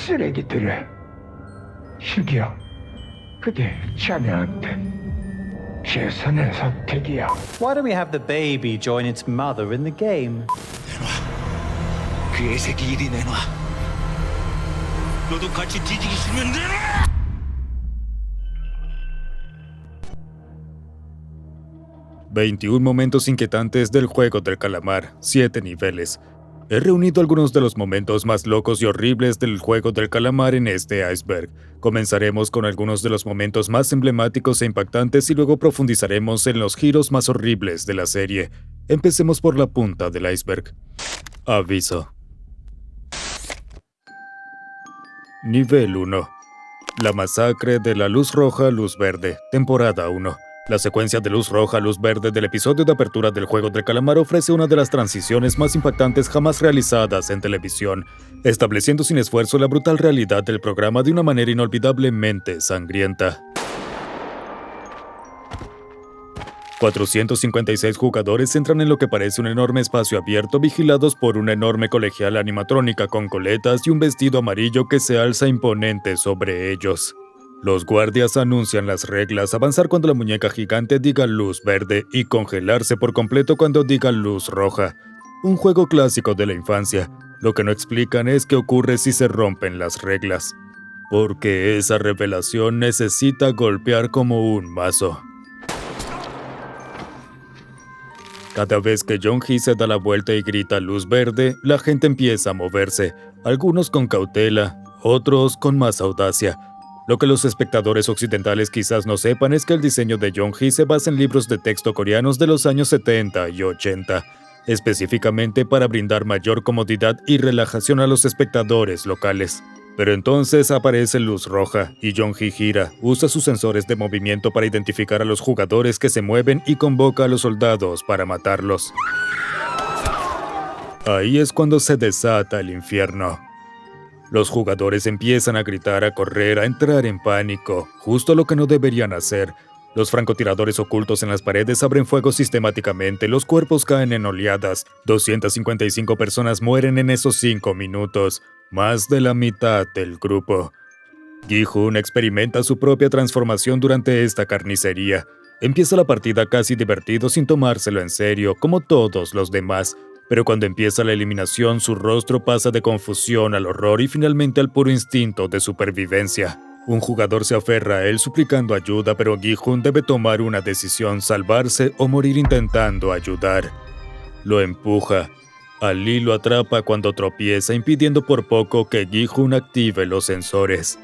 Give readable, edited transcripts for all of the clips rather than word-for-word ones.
쓰레기들을. 시기야, 그게 자네한테 최선의 선택이야. Why don't we have the baby join its mother in the game? 그 애새끼 이리 내놔. 너도 같이 뒤지기 싫으면 내놔! ...21 momentos inquietantes del juego del calamar, 7 niveles. He reunido algunos de los momentos más locos y horribles del juego del calamar en este iceberg. Comenzaremos con algunos de los momentos más emblemáticos e impactantes y luego profundizaremos en los giros más horribles de la serie. Empecemos por la punta del iceberg. Aviso. Nivel 1. La masacre de la luz roja, luz verde, temporada 1. La secuencia de luz roja, luz verde del episodio de apertura del juego del calamar ofrece una de las transiciones más impactantes jamás realizadas en televisión, estableciendo sin esfuerzo la brutal realidad del programa de una manera inolvidablemente sangrienta. 456 jugadores entran en lo que parece un enorme espacio abierto vigilados por una enorme colegiala animatrónica con coletas y un vestido amarillo que se alza imponente sobre ellos. Los guardias anuncian las reglas: avanzar cuando la muñeca gigante diga luz verde y congelarse por completo cuando diga luz roja. Un juego clásico de la infancia. Lo que no explican es qué ocurre si se rompen las reglas. Porque esa revelación necesita golpear como un mazo. Cada vez que Jong-hee se da la vuelta y grita luz verde, la gente empieza a moverse, algunos con cautela, otros con más audacia. Lo que los espectadores occidentales quizás no sepan es que el diseño de Jong-hee se basa en libros de texto coreanos de los años 70 y 80, específicamente para brindar mayor comodidad y relajación a los espectadores locales. Pero entonces aparece luz roja y Jong-hee gira, usa sus sensores de movimiento para identificar a los jugadores que se mueven y convoca a los soldados para matarlos. Ahí es cuando se desata el infierno. Los jugadores empiezan a gritar, a correr, a entrar en pánico, justo lo que no deberían hacer. Los francotiradores ocultos en las paredes abren fuego sistemáticamente, los cuerpos caen en oleadas, 255 personas mueren en esos 5 minutos, más de la mitad del grupo. Gi-hun experimenta su propia transformación durante esta carnicería. Empieza la partida casi divertido sin tomárselo en serio, como todos los demás. Pero cuando empieza la eliminación, su rostro pasa de confusión al horror y finalmente al puro instinto de supervivencia. Un jugador se aferra a él suplicando ayuda, pero Gi-hun debe tomar una decisión: salvarse o morir intentando ayudar. Lo empuja. Ali lo atrapa cuando tropieza, impidiendo por poco que Gi-hun active los sensores.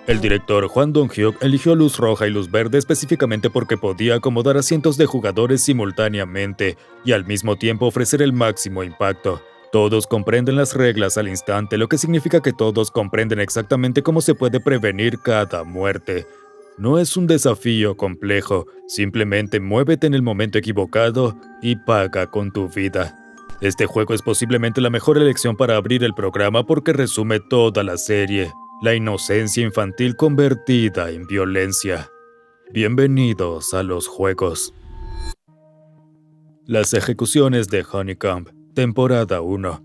El director Hwang Dong-hyuk eligió luz roja y luz verde específicamente porque podía acomodar a cientos de jugadores simultáneamente y al mismo tiempo ofrecer el máximo impacto. Todos comprenden las reglas al instante, lo que significa que todos comprenden exactamente cómo se puede prevenir cada muerte. No es un desafío complejo, simplemente muévete en el momento equivocado y paga con tu vida. Este juego es posiblemente la mejor elección para abrir el programa porque resume toda la serie. La inocencia infantil convertida en violencia. Bienvenidos a los juegos. Las ejecuciones de Honeycomb, temporada 1.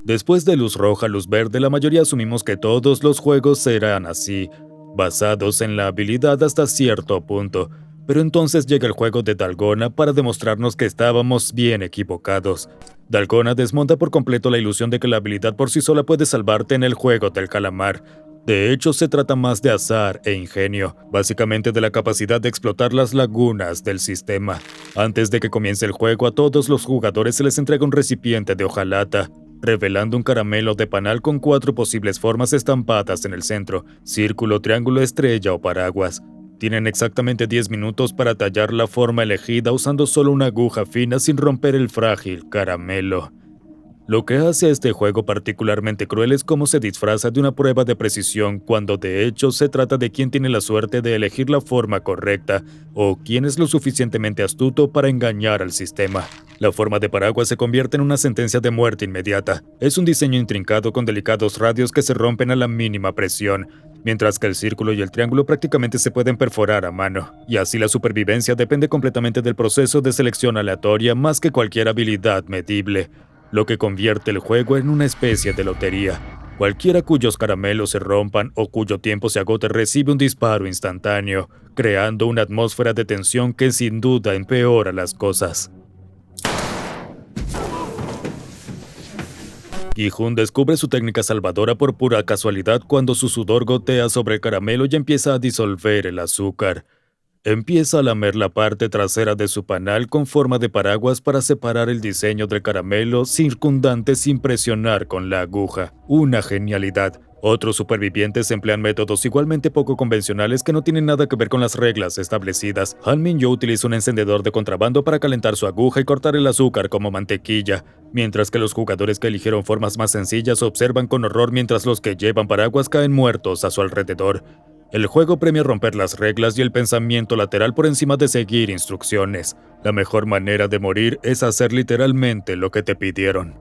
Después de luz roja, luz verde, la mayoría asumimos que todos los juegos serán así, basados en la habilidad hasta cierto punto. Pero entonces llega el juego de Dalgona para demostrarnos que estábamos bien equivocados. Dalgona desmonta por completo la ilusión de que la habilidad por sí sola puede salvarte en el juego del calamar. De hecho, se trata más de azar e ingenio, básicamente de la capacidad de explotar las lagunas del sistema. Antes de que comience el juego, a todos los jugadores se les entrega un recipiente de hojalata, revelando un caramelo de panal con 4 posibles formas estampadas en el centro: círculo, triángulo, estrella o paraguas. Tienen exactamente 10 minutos para tallar la forma elegida usando solo una aguja fina sin romper el frágil caramelo. Lo que hace a este juego particularmente cruel es cómo se disfraza de una prueba de precisión cuando de hecho se trata de quién tiene la suerte de elegir la forma correcta o quién es lo suficientemente astuto para engañar al sistema. La forma de paraguas se convierte en una sentencia de muerte inmediata. Es un diseño intrincado con delicados radios que se rompen a la mínima presión, mientras que el círculo y el triángulo prácticamente se pueden perforar a mano. Y así la supervivencia depende completamente del proceso de selección aleatoria más que cualquier habilidad medible, lo que convierte el juego en una especie de lotería. Cualquiera cuyos caramelos se rompan o cuyo tiempo se agote recibe un disparo instantáneo, creando una atmósfera de tensión que sin duda empeora las cosas. Gi-hun descubre su técnica salvadora por pura casualidad cuando su sudor gotea sobre el caramelo y empieza a disolver el azúcar. Empieza a lamer la parte trasera de su panal con forma de paraguas para separar el diseño del caramelo circundante sin presionar con la aguja. Una genialidad. Otros supervivientes emplean métodos igualmente poco convencionales que no tienen nada que ver con las reglas establecidas. Han Min-yo utiliza un encendedor de contrabando para calentar su aguja y cortar el azúcar como mantequilla, mientras que los jugadores que eligieron formas más sencillas observan con horror mientras los que llevan paraguas caen muertos a su alrededor. El juego premia romper las reglas y el pensamiento lateral por encima de seguir instrucciones. La mejor manera de morir es hacer literalmente lo que te pidieron.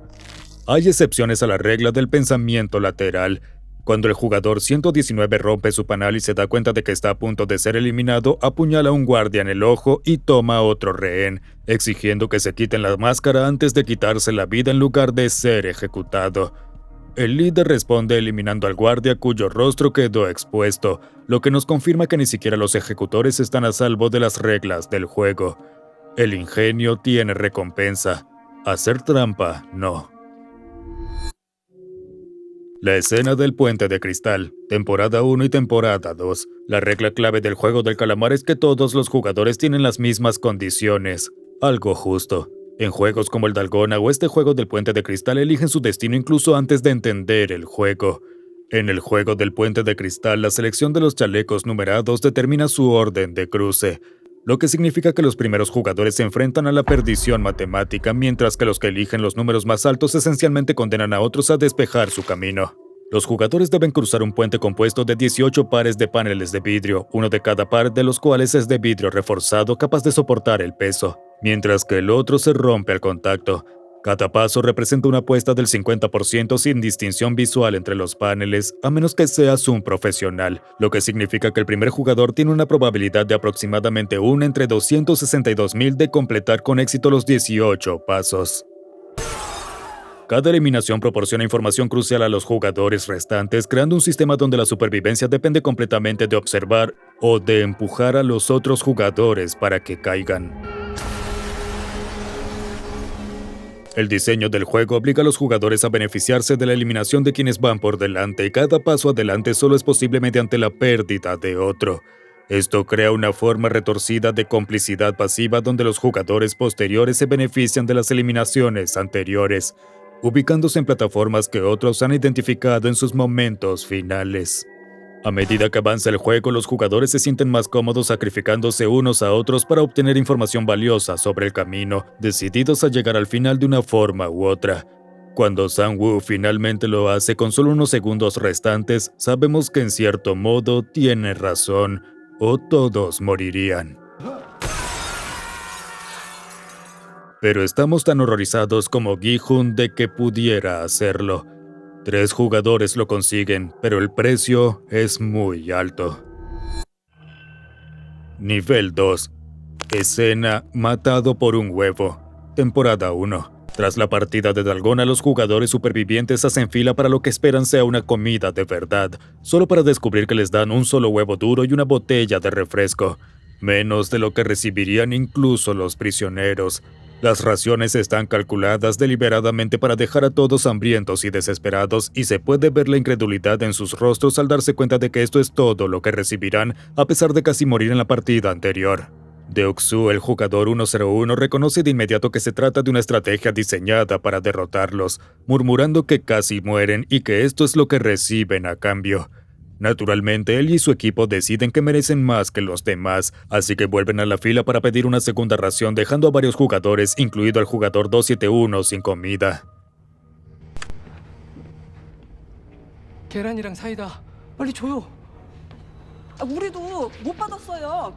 Hay excepciones a la regla del pensamiento lateral. Cuando el jugador 119 rompe su panal y se da cuenta de que está a punto de ser eliminado, apuñala a un guardia en el ojo y toma a otro rehén, exigiendo que se quiten la máscara antes de quitarse la vida en lugar de ser ejecutado. El líder responde eliminando al guardia cuyo rostro quedó expuesto, lo que nos confirma que ni siquiera los ejecutores están a salvo de las reglas del juego. El ingenio tiene recompensa, hacer trampa no. La escena del puente de cristal, temporada 1 y temporada 2. La regla clave del juego del calamar es que todos los jugadores tienen las mismas condiciones. Algo justo. En juegos como el Dalgona o este juego del puente de cristal eligen su destino incluso antes de entender el juego. En el juego del puente de cristal, la selección de los chalecos numerados determina su orden de cruce, lo que significa que los primeros jugadores se enfrentan a la perdición matemática, mientras que los que eligen los números más altos esencialmente condenan a otros a despejar su camino. Los jugadores deben cruzar un puente compuesto de 18 pares de paneles de vidrio, uno de cada par de los cuales es de vidrio reforzado capaz de soportar el peso, mientras que el otro se rompe al contacto. Cada paso representa una apuesta del 50% sin distinción visual entre los paneles, a menos que seas un profesional, lo que significa que el primer jugador tiene una probabilidad de aproximadamente 1 entre 262.000 de completar con éxito los 18 pasos. Cada eliminación proporciona información crucial a los jugadores restantes, creando un sistema donde la supervivencia depende completamente de observar o de empujar a los otros jugadores para que caigan. El diseño del juego obliga a los jugadores a beneficiarse de la eliminación de quienes van por delante, y cada paso adelante solo es posible mediante la pérdida de otro. Esto crea una forma retorcida de complicidad pasiva donde los jugadores posteriores se benefician de las eliminaciones anteriores, ubicándose en plataformas que otros han identificado en sus momentos finales. A medida que avanza el juego, los jugadores se sienten más cómodos sacrificándose unos a otros para obtener información valiosa sobre el camino, decididos a llegar al final de una forma u otra. Cuando Sang-woo finalmente lo hace con solo unos segundos restantes, sabemos que en cierto modo tiene razón, o todos morirían. Pero estamos tan horrorizados como Gi-hun de que pudiera hacerlo. 3 jugadores lo consiguen, pero el precio es muy alto. Nivel 2. Escena matado por un huevo. Temporada 1. Tras la partida de Dalgona, los jugadores supervivientes hacen fila para lo que esperan sea una comida de verdad, solo para descubrir que les dan un solo huevo duro y una botella de refresco. Menos de lo que recibirían incluso los prisioneros. Las raciones están calculadas deliberadamente para dejar a todos hambrientos y desesperados, y se puede ver la incredulidad en sus rostros al darse cuenta de que esto es todo lo que recibirán, a pesar de casi morir en la partida anterior. Deok-su, el jugador 101, reconoce de inmediato que se trata de una estrategia diseñada para derrotarlos, murmurando que casi mueren y que esto es lo que reciben a cambio. Naturalmente, él y su equipo deciden que merecen más que los demás, así que vuelven a la fila para pedir una segunda ración, dejando a varios jugadores, incluido al jugador 271, sin comida. 계란이랑 사이다. 빨리 줘요. 우리도 못 받았어요.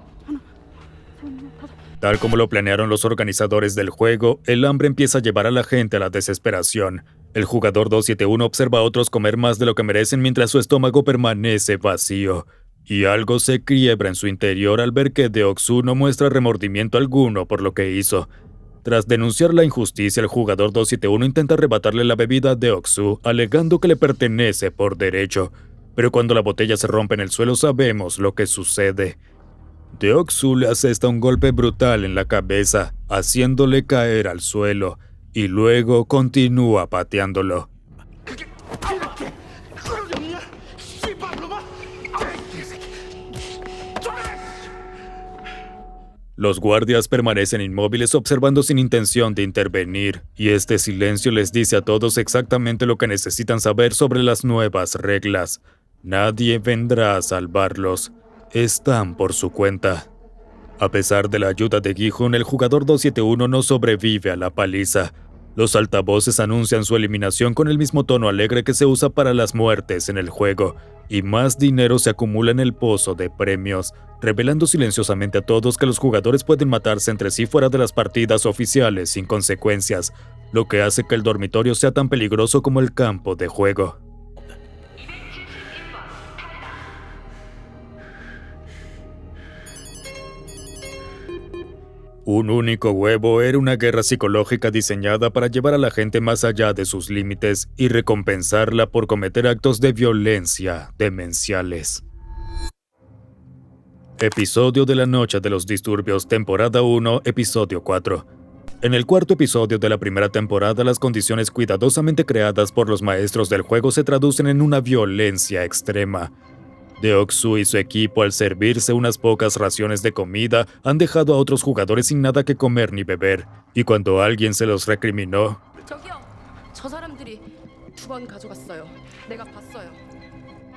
Tal como lo planearon los organizadores del juego, el hambre empieza a llevar a la gente a la desesperación. El jugador 271 observa a otros comer más de lo que merecen mientras su estómago permanece vacío. Y algo se quiebra en su interior al ver que Deok-su no muestra remordimiento alguno por lo que hizo. Tras denunciar la injusticia, el jugador 271 intenta arrebatarle la bebida a Deok-su, alegando que le pertenece por derecho. Pero cuando la botella se rompe en el suelo sabemos lo que sucede. Deok-su le asesta un golpe brutal en la cabeza, haciéndole caer al suelo, y luego continúa pateándolo. Los guardias permanecen inmóviles observando sin intención de intervenir, y este silencio les dice a todos exactamente lo que necesitan saber sobre las nuevas reglas. Nadie vendrá a salvarlos. Están por su cuenta. A pesar de la ayuda de Gi-hun, el jugador 271 no sobrevive a la paliza. Los altavoces anuncian su eliminación con el mismo tono alegre que se usa para las muertes en el juego, y más dinero se acumula en el pozo de premios, revelando silenciosamente a todos que los jugadores pueden matarse entre sí fuera de las partidas oficiales sin consecuencias, lo que hace que el dormitorio sea tan peligroso como el campo de juego. Un único huevo era una guerra psicológica diseñada para llevar a la gente más allá de sus límites y recompensarla por cometer actos de violencia demenciales. Episodio de la Noche de los Disturbios, temporada 1, episodio 4. En el cuarto episodio de la primera temporada, las condiciones cuidadosamente creadas por los maestros del juego se traducen en una violencia extrema. Deok-su y su equipo, al servirse unas pocas raciones de comida, han dejado a otros jugadores sin nada que comer ni beber, y cuando alguien se los recriminó, 저기요, 저 사람들이 두 번 가져갔어요. 내가 봤어요.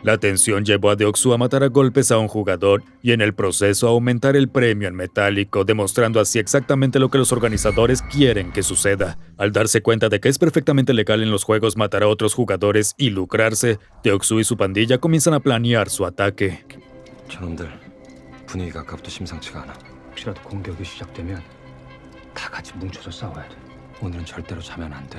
la tensión llevó a Deok-su a matar a golpes a un jugador y en el proceso a aumentar el premio en metálico, demostrando así exactamente lo que los organizadores quieren que suceda. Al darse cuenta de que es perfectamente legal en los juegos matar a otros jugadores y lucrarse, Deok-su y su pandilla comienzan a planear su ataque. 저놈들 분위기가 아까부터 심상치가 않아. 혹시라도 공격이 시작되면 다 같이 뭉쳐서 싸워야 돼. 오늘은 절대로 자면 안 돼.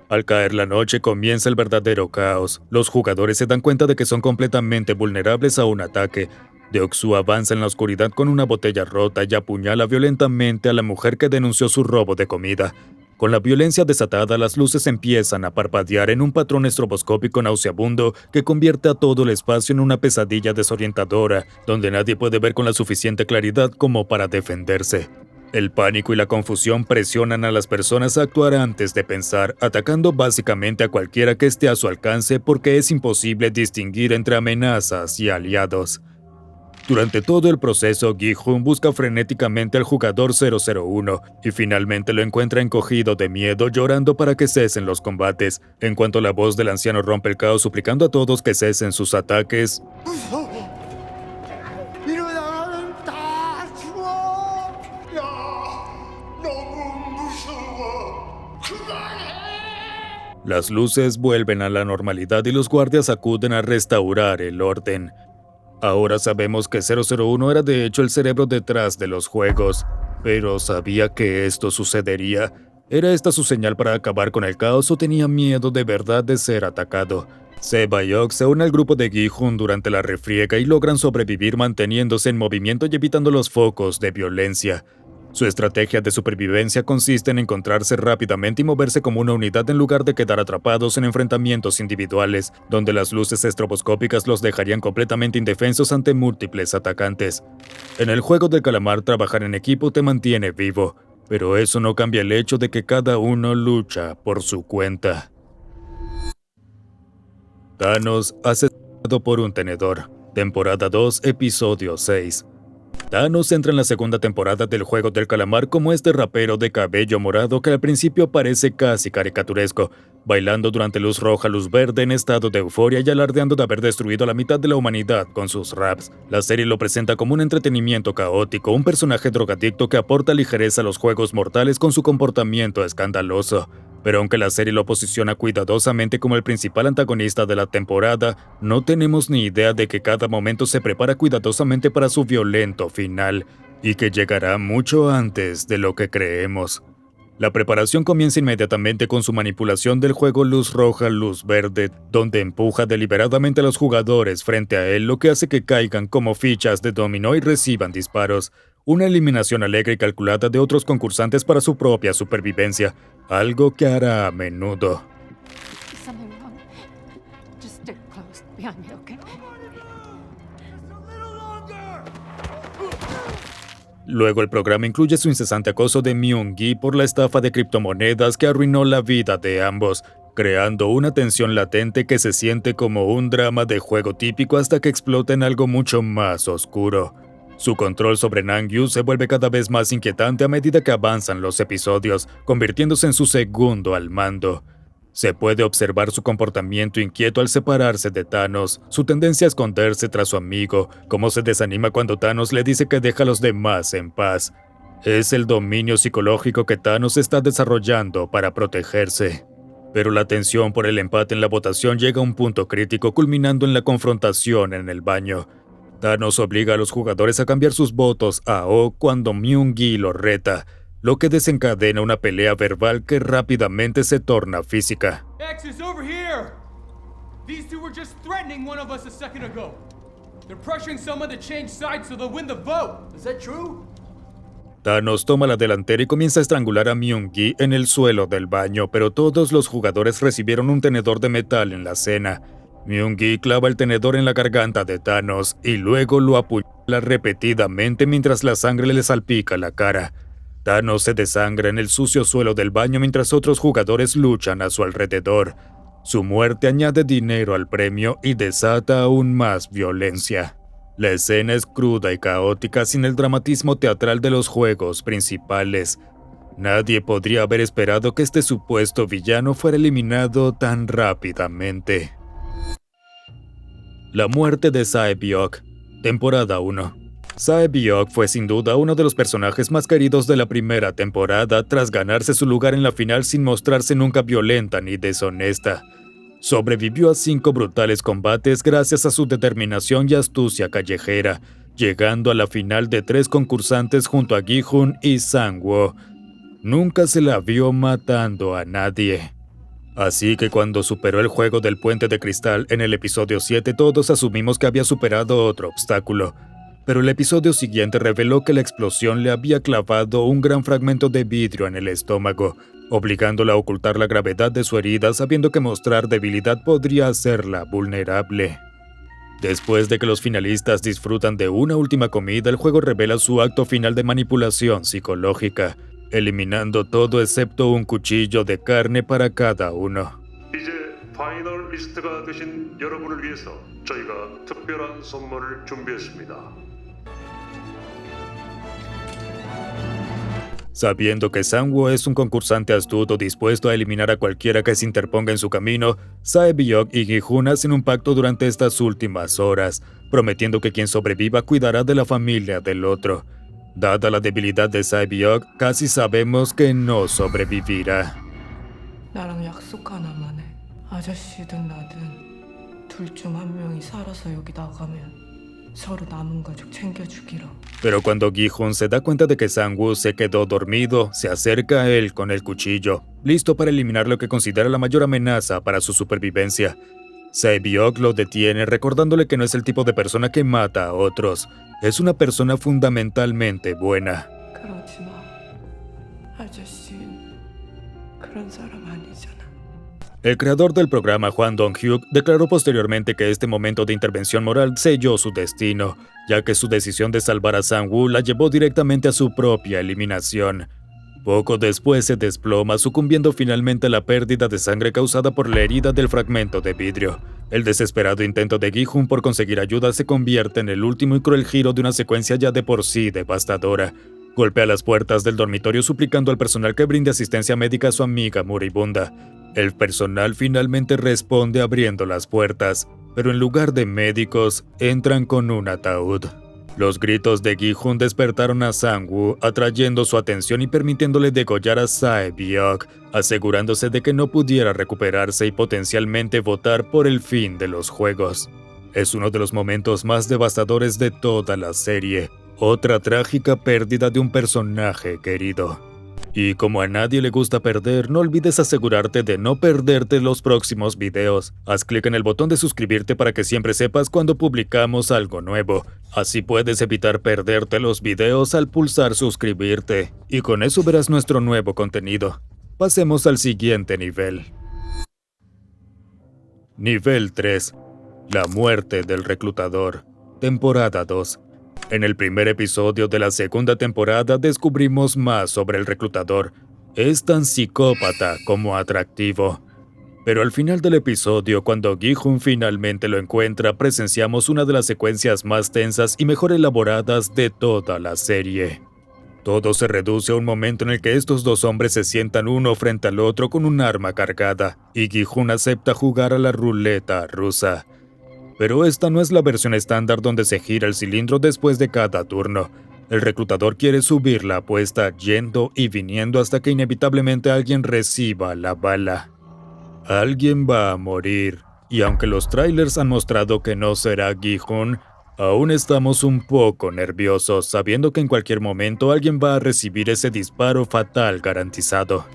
Al caer la noche comienza el verdadero caos. Los jugadores se dan cuenta de que son completamente vulnerables a un ataque. Deok-su avanza en la oscuridad con una botella rota y apuñala violentamente a la mujer que denunció su robo de comida. Con la violencia desatada, las luces empiezan a parpadear en un patrón estroboscópico nauseabundo que convierte a todo el espacio en una pesadilla desorientadora, donde nadie puede ver con la suficiente claridad como para defenderse. El pánico y la confusión presionan a las personas a actuar antes de pensar, atacando básicamente a cualquiera que esté a su alcance porque es imposible distinguir entre amenazas y aliados. Durante todo el proceso, Gi-hun busca frenéticamente al jugador 001 y finalmente lo encuentra encogido de miedo, llorando para que cesen los combates. En cuanto la voz del anciano rompe el caos suplicando a todos que cesen sus ataques, 이러다가는 다 죽어. 야, 너무 무서워. 그만해. las luces vuelven a la normalidad y los guardias acuden a restaurar el orden. Ahora sabemos que 001 era de hecho el cerebro detrás de los juegos, pero ¿sabía que esto sucedería? ¿Era esta su señal para acabar con el caos o tenía miedo de verdad de ser atacado? Seba y Ok se unen al grupo de Gi-hun durante la refriega y logran sobrevivir manteniéndose en movimiento y evitando los focos de violencia. Su estrategia de supervivencia consiste en encontrarse rápidamente y moverse como una unidad en lugar de quedar atrapados en enfrentamientos individuales, donde las luces estroboscópicas los dejarían completamente indefensos ante múltiples atacantes. En el juego del calamar, trabajar en equipo te mantiene vivo, pero eso no cambia el hecho de que cada uno lucha por su cuenta. Thanos asesinado por un tenedor. Temporada 2, episodio 6. Thanos entra en la segunda temporada del juego del calamar como este rapero de cabello morado que al principio parece casi caricaturesco, bailando durante luz roja, luz verde en estado de euforia y alardeando de haber destruido a la mitad de la humanidad con sus raps. La serie lo presenta como un entretenimiento caótico, un personaje drogadicto que aporta ligereza a los juegos mortales con su comportamiento escandaloso. Pero aunque la serie lo posiciona cuidadosamente como el principal antagonista de la temporada, no tenemos ni idea de que cada momento se prepara cuidadosamente para su violento final, y que llegará mucho antes de lo que creemos. La preparación comienza inmediatamente con su manipulación del juego luz roja, luz verde, donde empuja deliberadamente a los jugadores frente a él, lo que hace que caigan como fichas de dominó y reciban disparos. una eliminación alegre y calculada de otros concursantes para su propia supervivencia, algo que hará a menudo. Something wrong. Just stick close behind me, okay? Luego el programa incluye su incesante acoso de Myung-gi por la estafa de criptomonedas que arruinó la vida de ambos, creando una tensión latente que se siente como un drama de juego típico hasta que explota en algo mucho más oscuro. Su control sobre Nangyu se vuelve cada vez más inquietante a medida que avanzan los episodios, convirtiéndose en su segundo al mando. Se puede observar su comportamiento inquieto al separarse de Thanos, su tendencia a esconderse tras su amigo, cómo se desanima cuando Thanos le dice que deja a los demás en paz. Es el dominio psicológico que Thanos está desarrollando para protegerse. Pero la tensión por el empate en la votación llega a un punto crítico, culminando en la confrontación en el baño. Thanos obliga a los jugadores a cambiar sus votos a O cuando Myung-gi lo reta, lo que desencadena una pelea verbal que rápidamente se torna física. Axis, over here! These two were just threatening one of us a second ago. They're pressuring someone to change sides so they'll win the vote. Is that true? Thanos toma la delantera y comienza a estrangular a Myung-gi en el suelo del baño, pero todos los jugadores recibieron un tenedor de metal en la cena. Myung-gi clava el tenedor en la garganta de Thanos y luego lo apuñala repetidamente mientras la sangre le salpica la cara. Thanos se desangra en el sucio suelo del baño mientras otros jugadores luchan a su alrededor. Su muerte añade dinero al premio y desata aún más violencia. La escena es cruda y caótica sin el dramatismo teatral de los juegos principales. Nadie podría haber esperado que este supuesto villano fuera eliminado tan rápidamente. La muerte de Sae-byeok, temporada 1. Sae-byeok fue sin duda uno de los personajes más queridos de la primera temporada tras ganarse su lugar en la final sin mostrarse nunca violenta ni deshonesta. Sobrevivió a 5 brutales combates gracias a su determinación y astucia callejera, llegando a la final de 3 concursantes junto a Gi-hun y Sang-woo. Nunca se la vio matando a nadie. Así que cuando superó el juego del puente de cristal en el episodio 7, todos asumimos que había superado otro obstáculo. Pero el episodio siguiente reveló que la explosión le había clavado un gran fragmento de vidrio en el estómago, obligándola a ocultar la gravedad de su herida, sabiendo que mostrar debilidad podría hacerla vulnerable. Después de que los finalistas disfrutan de una última comida, el juego revela su acto final de manipulación psicológica, eliminando todo excepto un cuchillo de carne para cada uno. 이제 파이널리스트가 되신 여러분을 위해서 저희가 특별한 선물을 준비했습니다. Sabiendo que Sang-woo es un concursante astuto dispuesto a eliminar a cualquiera que se interponga en su camino, Sae-byeok y Gi-hun hacen un pacto durante estas últimas horas, prometiendo que quien sobreviva cuidará de la familia del otro. Dada la debilidad de Sae-byeok, casi sabemos que no sobrevivirá. 나랑 약속 하나만 해. 아저씨든 나든 둘 중 한 명이 살아서 여기 나가면 서로 남은 가족 챙겨주기로. Pero cuando Gi-hun se da cuenta de que Sang-woo se quedó dormido, se acerca a él con el cuchillo, listo para eliminar lo que considera la mayor amenaza para su supervivencia. Sae-byeok lo detiene recordándole que no es el tipo de persona que mata a otros. Es una persona fundamentalmente buena. 그러지 마. 아저씨 그런 사람 아니잖아. El creador del programa, Hwang Dong-hyuk, declaró posteriormente que este momento de intervención moral selló su destino, ya que su decisión de salvar a Sang-woo la llevó directamente a su propia eliminación. Poco después se desploma, sucumbiendo finalmente a la pérdida de sangre causada por la herida del fragmento de vidrio. El desesperado intento de Gi-hun por conseguir ayuda se convierte en el último y cruel giro de una secuencia ya de por sí devastadora. Golpea las puertas del dormitorio suplicando al personal que brinde asistencia médica a su amiga moribunda. El personal finalmente responde abriendo las puertas, pero en lugar de médicos, entran con un ataúd. Los gritos de Gi-hun despertaron a Sang-woo, atrayendo su atención y permitiéndole degollar a Sae-byeok, asegurándose de que no pudiera recuperarse y potencialmente votar por el fin de los juegos. Es uno de los momentos más devastadores de toda la serie, otra trágica pérdida de un personaje querido. Y como a nadie le gusta perder, no olvides asegurarte de no perderte los próximos videos. Haz clic en el botón de suscribirte para que siempre sepas cuando publicamos algo nuevo. Así puedes evitar perderte los videos al pulsar suscribirte. Y con eso verás nuestro nuevo contenido. Pasemos al siguiente nivel. Nivel 3. La muerte del reclutador. Temporada 2. En el primer episodio de la segunda temporada descubrimos más sobre el reclutador. Es tan psicópata como atractivo. Pero al final del episodio, cuando Gi-hun finalmente lo encuentra, presenciamos una de las secuencias más tensas y mejor elaboradas de toda la serie. Todo se reduce a un momento en el que estos dos hombres se sientan uno frente al otro con un arma cargada, y Gi-hun acepta jugar a la ruleta rusa. Pero esta no es la versión estándar donde se gira el cilindro después de cada turno. El reclutador quiere subir la apuesta yendo y viniendo hasta que inevitablemente alguien reciba la bala. Alguien va a morir, y aunque los trailers han mostrado que no será Gi-hun, aún estamos un poco nerviosos, sabiendo que en cualquier momento alguien va a recibir ese disparo fatal garantizado.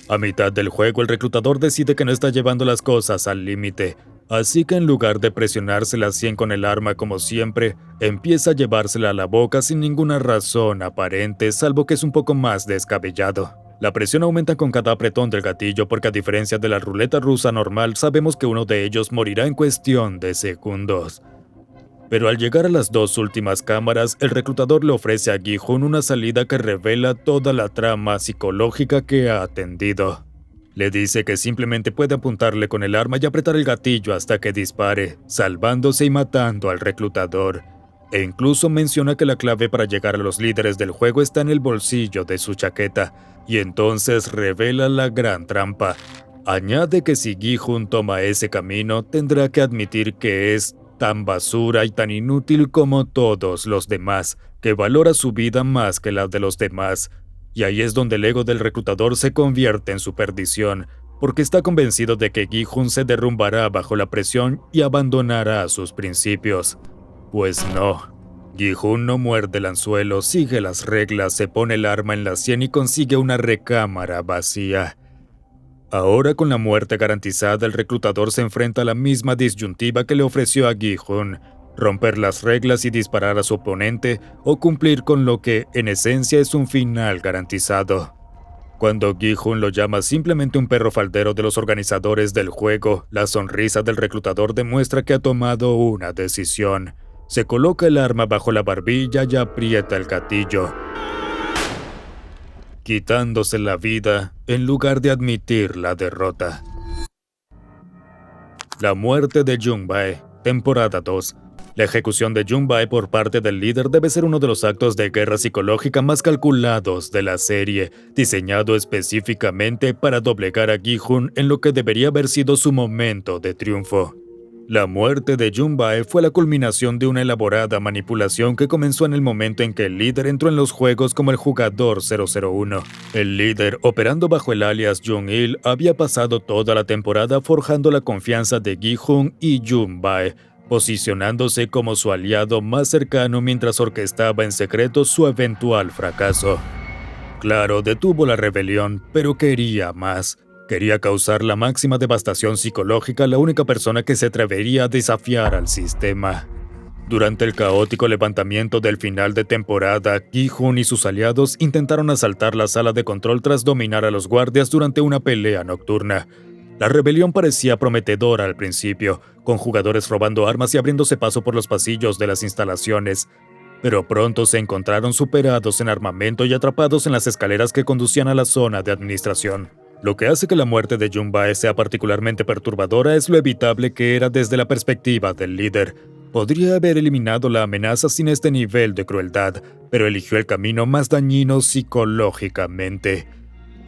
A mitad del juego, el reclutador decide que no está llevando las cosas al límite, así que en lugar de presionarse la sien con el arma como siempre, empieza a llevársela a la boca sin ninguna razón aparente, salvo que es un poco más descabellado. La presión aumenta con cada apretón del gatillo porque a diferencia de la ruleta rusa normal, sabemos que uno de ellos morirá en cuestión de segundos. Pero al llegar a las dos últimas cámaras, el reclutador le ofrece a Gi-hun una salida que revela toda la trama psicológica que ha atendido. Le dice que simplemente puede apuntarle con el arma y apretar el gatillo hasta que dispare, salvándose y matando al reclutador. E incluso menciona que la clave para llegar a los líderes del juego está en el bolsillo de su chaqueta, y entonces revela la gran trampa. Añade que si Gi-hun toma ese camino, tendrá que admitir que es tan basura y tan inútil como todos los demás, que valora su vida más que la de los demás. Y ahí es donde el ego del reclutador se convierte en su perdición, porque está convencido de que Gi-hun se derrumbará bajo la presión y abandonará sus principios. Pues no. Gi-hun no muerde el anzuelo, sigue las reglas, se pone el arma en la sien y consigue una recámara vacía. Ahora con la muerte garantizada, el reclutador se enfrenta a la misma disyuntiva que le ofreció a Gi-hun: romper las reglas y disparar a su oponente, o cumplir con lo que, en esencia, es un final garantizado. Cuando Gi-hun lo llama simplemente un perro faldero de los organizadores del juego, la sonrisa del reclutador demuestra que ha tomado una decisión. Se coloca el arma bajo la barbilla y aprieta el gatillo, quitándose la vida en lugar de admitir la derrota. La muerte de Jung-bae, temporada 2. La ejecución de Jung-bae por parte del líder debe ser uno de los actos de guerra psicológica más calculados de la serie, diseñado específicamente para doblegar a Gi-hun en lo que debería haber sido su momento de triunfo. La muerte de Jung-bae fue la culminación de una elaborada manipulación que comenzó en el momento en que el líder entró en los juegos como el jugador 001. El líder, operando bajo el alias Jung-il, había pasado toda la temporada forjando la confianza de Gi-hun y Jung-bae, posicionándose como su aliado más cercano mientras orquestaba en secreto su eventual fracaso. Claro, detuvo la rebelión, pero quería más. Quería causar la máxima devastación psicológica a la única persona que se atrevería a desafiar al sistema. Durante el caótico levantamiento del final de temporada, Gi-hun y sus aliados intentaron asaltar la sala de control tras dominar a los guardias durante una pelea nocturna. La rebelión parecía prometedora al principio, con jugadores robando armas y abriéndose paso por los pasillos de las instalaciones. Pero pronto se encontraron superados en armamento y atrapados en las escaleras que conducían a la zona de administración. Lo que hace que la muerte de Jung-bae sea particularmente perturbadora es lo evitable que era desde la perspectiva del líder. Podría haber eliminado la amenaza sin este nivel de crueldad, pero eligió el camino más dañino psicológicamente.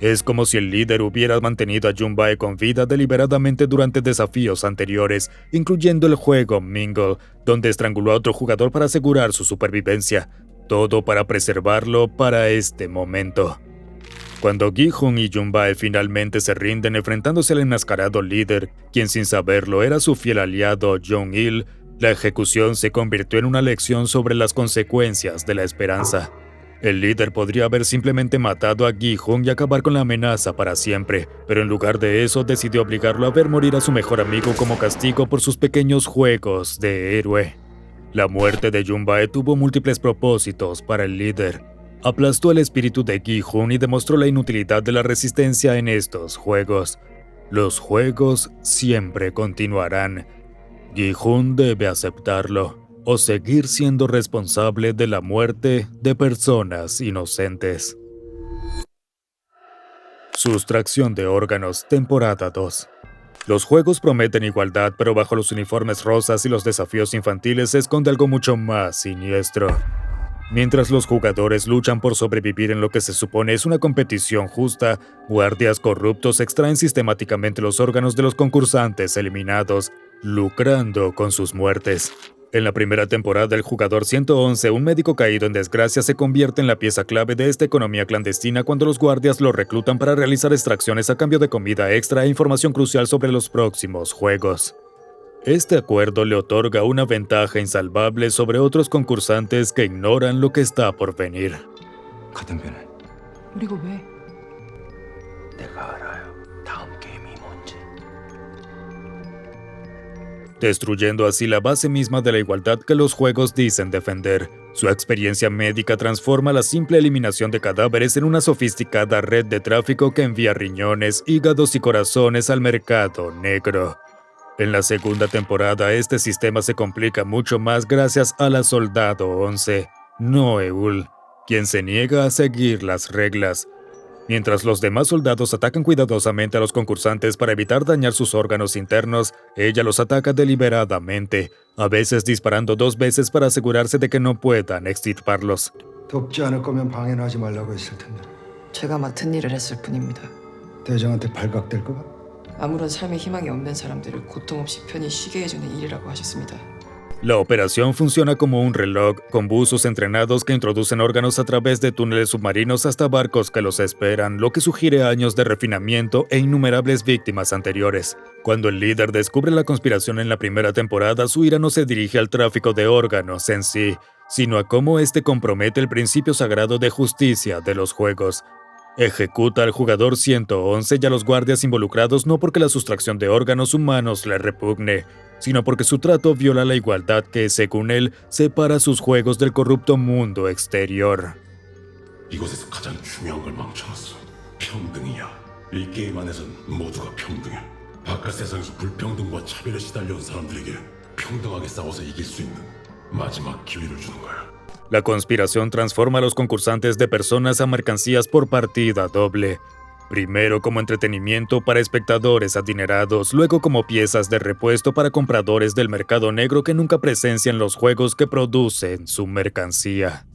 Es como si el líder hubiera mantenido a Jung-bae con vida deliberadamente durante desafíos anteriores, incluyendo el juego Mingle, donde estranguló a otro jugador para asegurar su supervivencia. Todo para preservarlo para este momento. Cuando Gi-hun y Jung-bae finalmente se rinden enfrentándose al enmascarado líder, quien sin saberlo era su fiel aliado Jung-il, la ejecución se convirtió en una lección sobre las consecuencias de la esperanza. El líder podría haber simplemente matado a Gi-hun y acabar con la amenaza para siempre, pero en lugar de eso decidió obligarlo a ver morir a su mejor amigo como castigo por sus pequeños juegos de héroe. La muerte de Yun-bae tuvo múltiples propósitos para el líder. Aplastó el espíritu de Gi-hun y demostró la inutilidad de la resistencia en estos juegos. Los juegos siempre continuarán. Gi-hun debe aceptarlo o seguir siendo responsable de la muerte de personas inocentes. Sustracción de órganos, temporada 2. Los juegos prometen igualdad, pero bajo los uniformes rosas y los desafíos infantiles se esconde algo mucho más siniestro. Mientras los jugadores luchan por sobrevivir en lo que se supone es una competición justa, guardias corruptos extraen sistemáticamente los órganos de los concursantes eliminados, lucrando con sus muertes. En la primera temporada, el jugador 111, un médico caído en desgracia, se convierte en la pieza clave de esta economía clandestina cuando los guardias lo reclutan para realizar extracciones a cambio de comida extra e información crucial sobre los próximos juegos. Este acuerdo le otorga una ventaja insalvable sobre otros concursantes que ignoran lo que está por venir. 같은 편은 그리고 왜? 내가 알아요. 다음 게임이 뭔지. Destruyendo así la base misma de la igualdad que los juegos dicen defender. Su experiencia médica transforma la simple eliminación de cadáveres en una sofisticada red de tráfico que envía riñones, hígados y corazones al mercado negro. En la segunda temporada, este sistema se complica mucho más gracias a la Soldado 11, Noeul, quien se niega a seguir las reglas. Mientras los demás soldados atacan cuidadosamente a los concursantes para evitar dañar sus órganos internos, ella los ataca deliberadamente, a veces disparando 2 veces para asegurarse de que no puedan extirparlos. 돕지 않을 거면 방해는 하지 말라고 했을 텐데. 제가 맡은 일을 했을 뿐입니다. 대장한테 발각될 거가? 아무런 삶의 희망이 없는 사람들을 고통 없이 편히 쉬게 해주는 일이라고 하셨습니다. La operación funciona como un reloj, con buzos entrenados que introducen órganos a través de túneles submarinos hasta barcos que los esperan, lo que sugiere años de refinamiento e innumerables víctimas anteriores. Cuando el líder descubre la conspiración en la primera temporada, su ira no se dirige al tráfico de órganos en sí, sino a cómo este compromete el principio sagrado de justicia de los juegos. Ejecuta al jugador 111 y a los guardias involucrados no porque la sustracción de órganos humanos le repugne, sino porque su trato viola la igualdad que, según él, separa sus juegos del corrupto mundo exterior. 이곳에서 가장 중요한 걸 망쳐놨어. 평등이야. 이 게임 안에선 모두가 평등해. 바깥 세상에서 불평등과 차별에 시달려온 사람들에게 평등하게 싸워서 이길 수 있는 마지막 기회를 주는 거야. La conspiración transforma a los concursantes de personas a mercancías por partida doble. Primero como entretenimiento para espectadores adinerados, luego como piezas de repuesto para compradores del mercado negro que nunca presencian los juegos que producen su mercancía.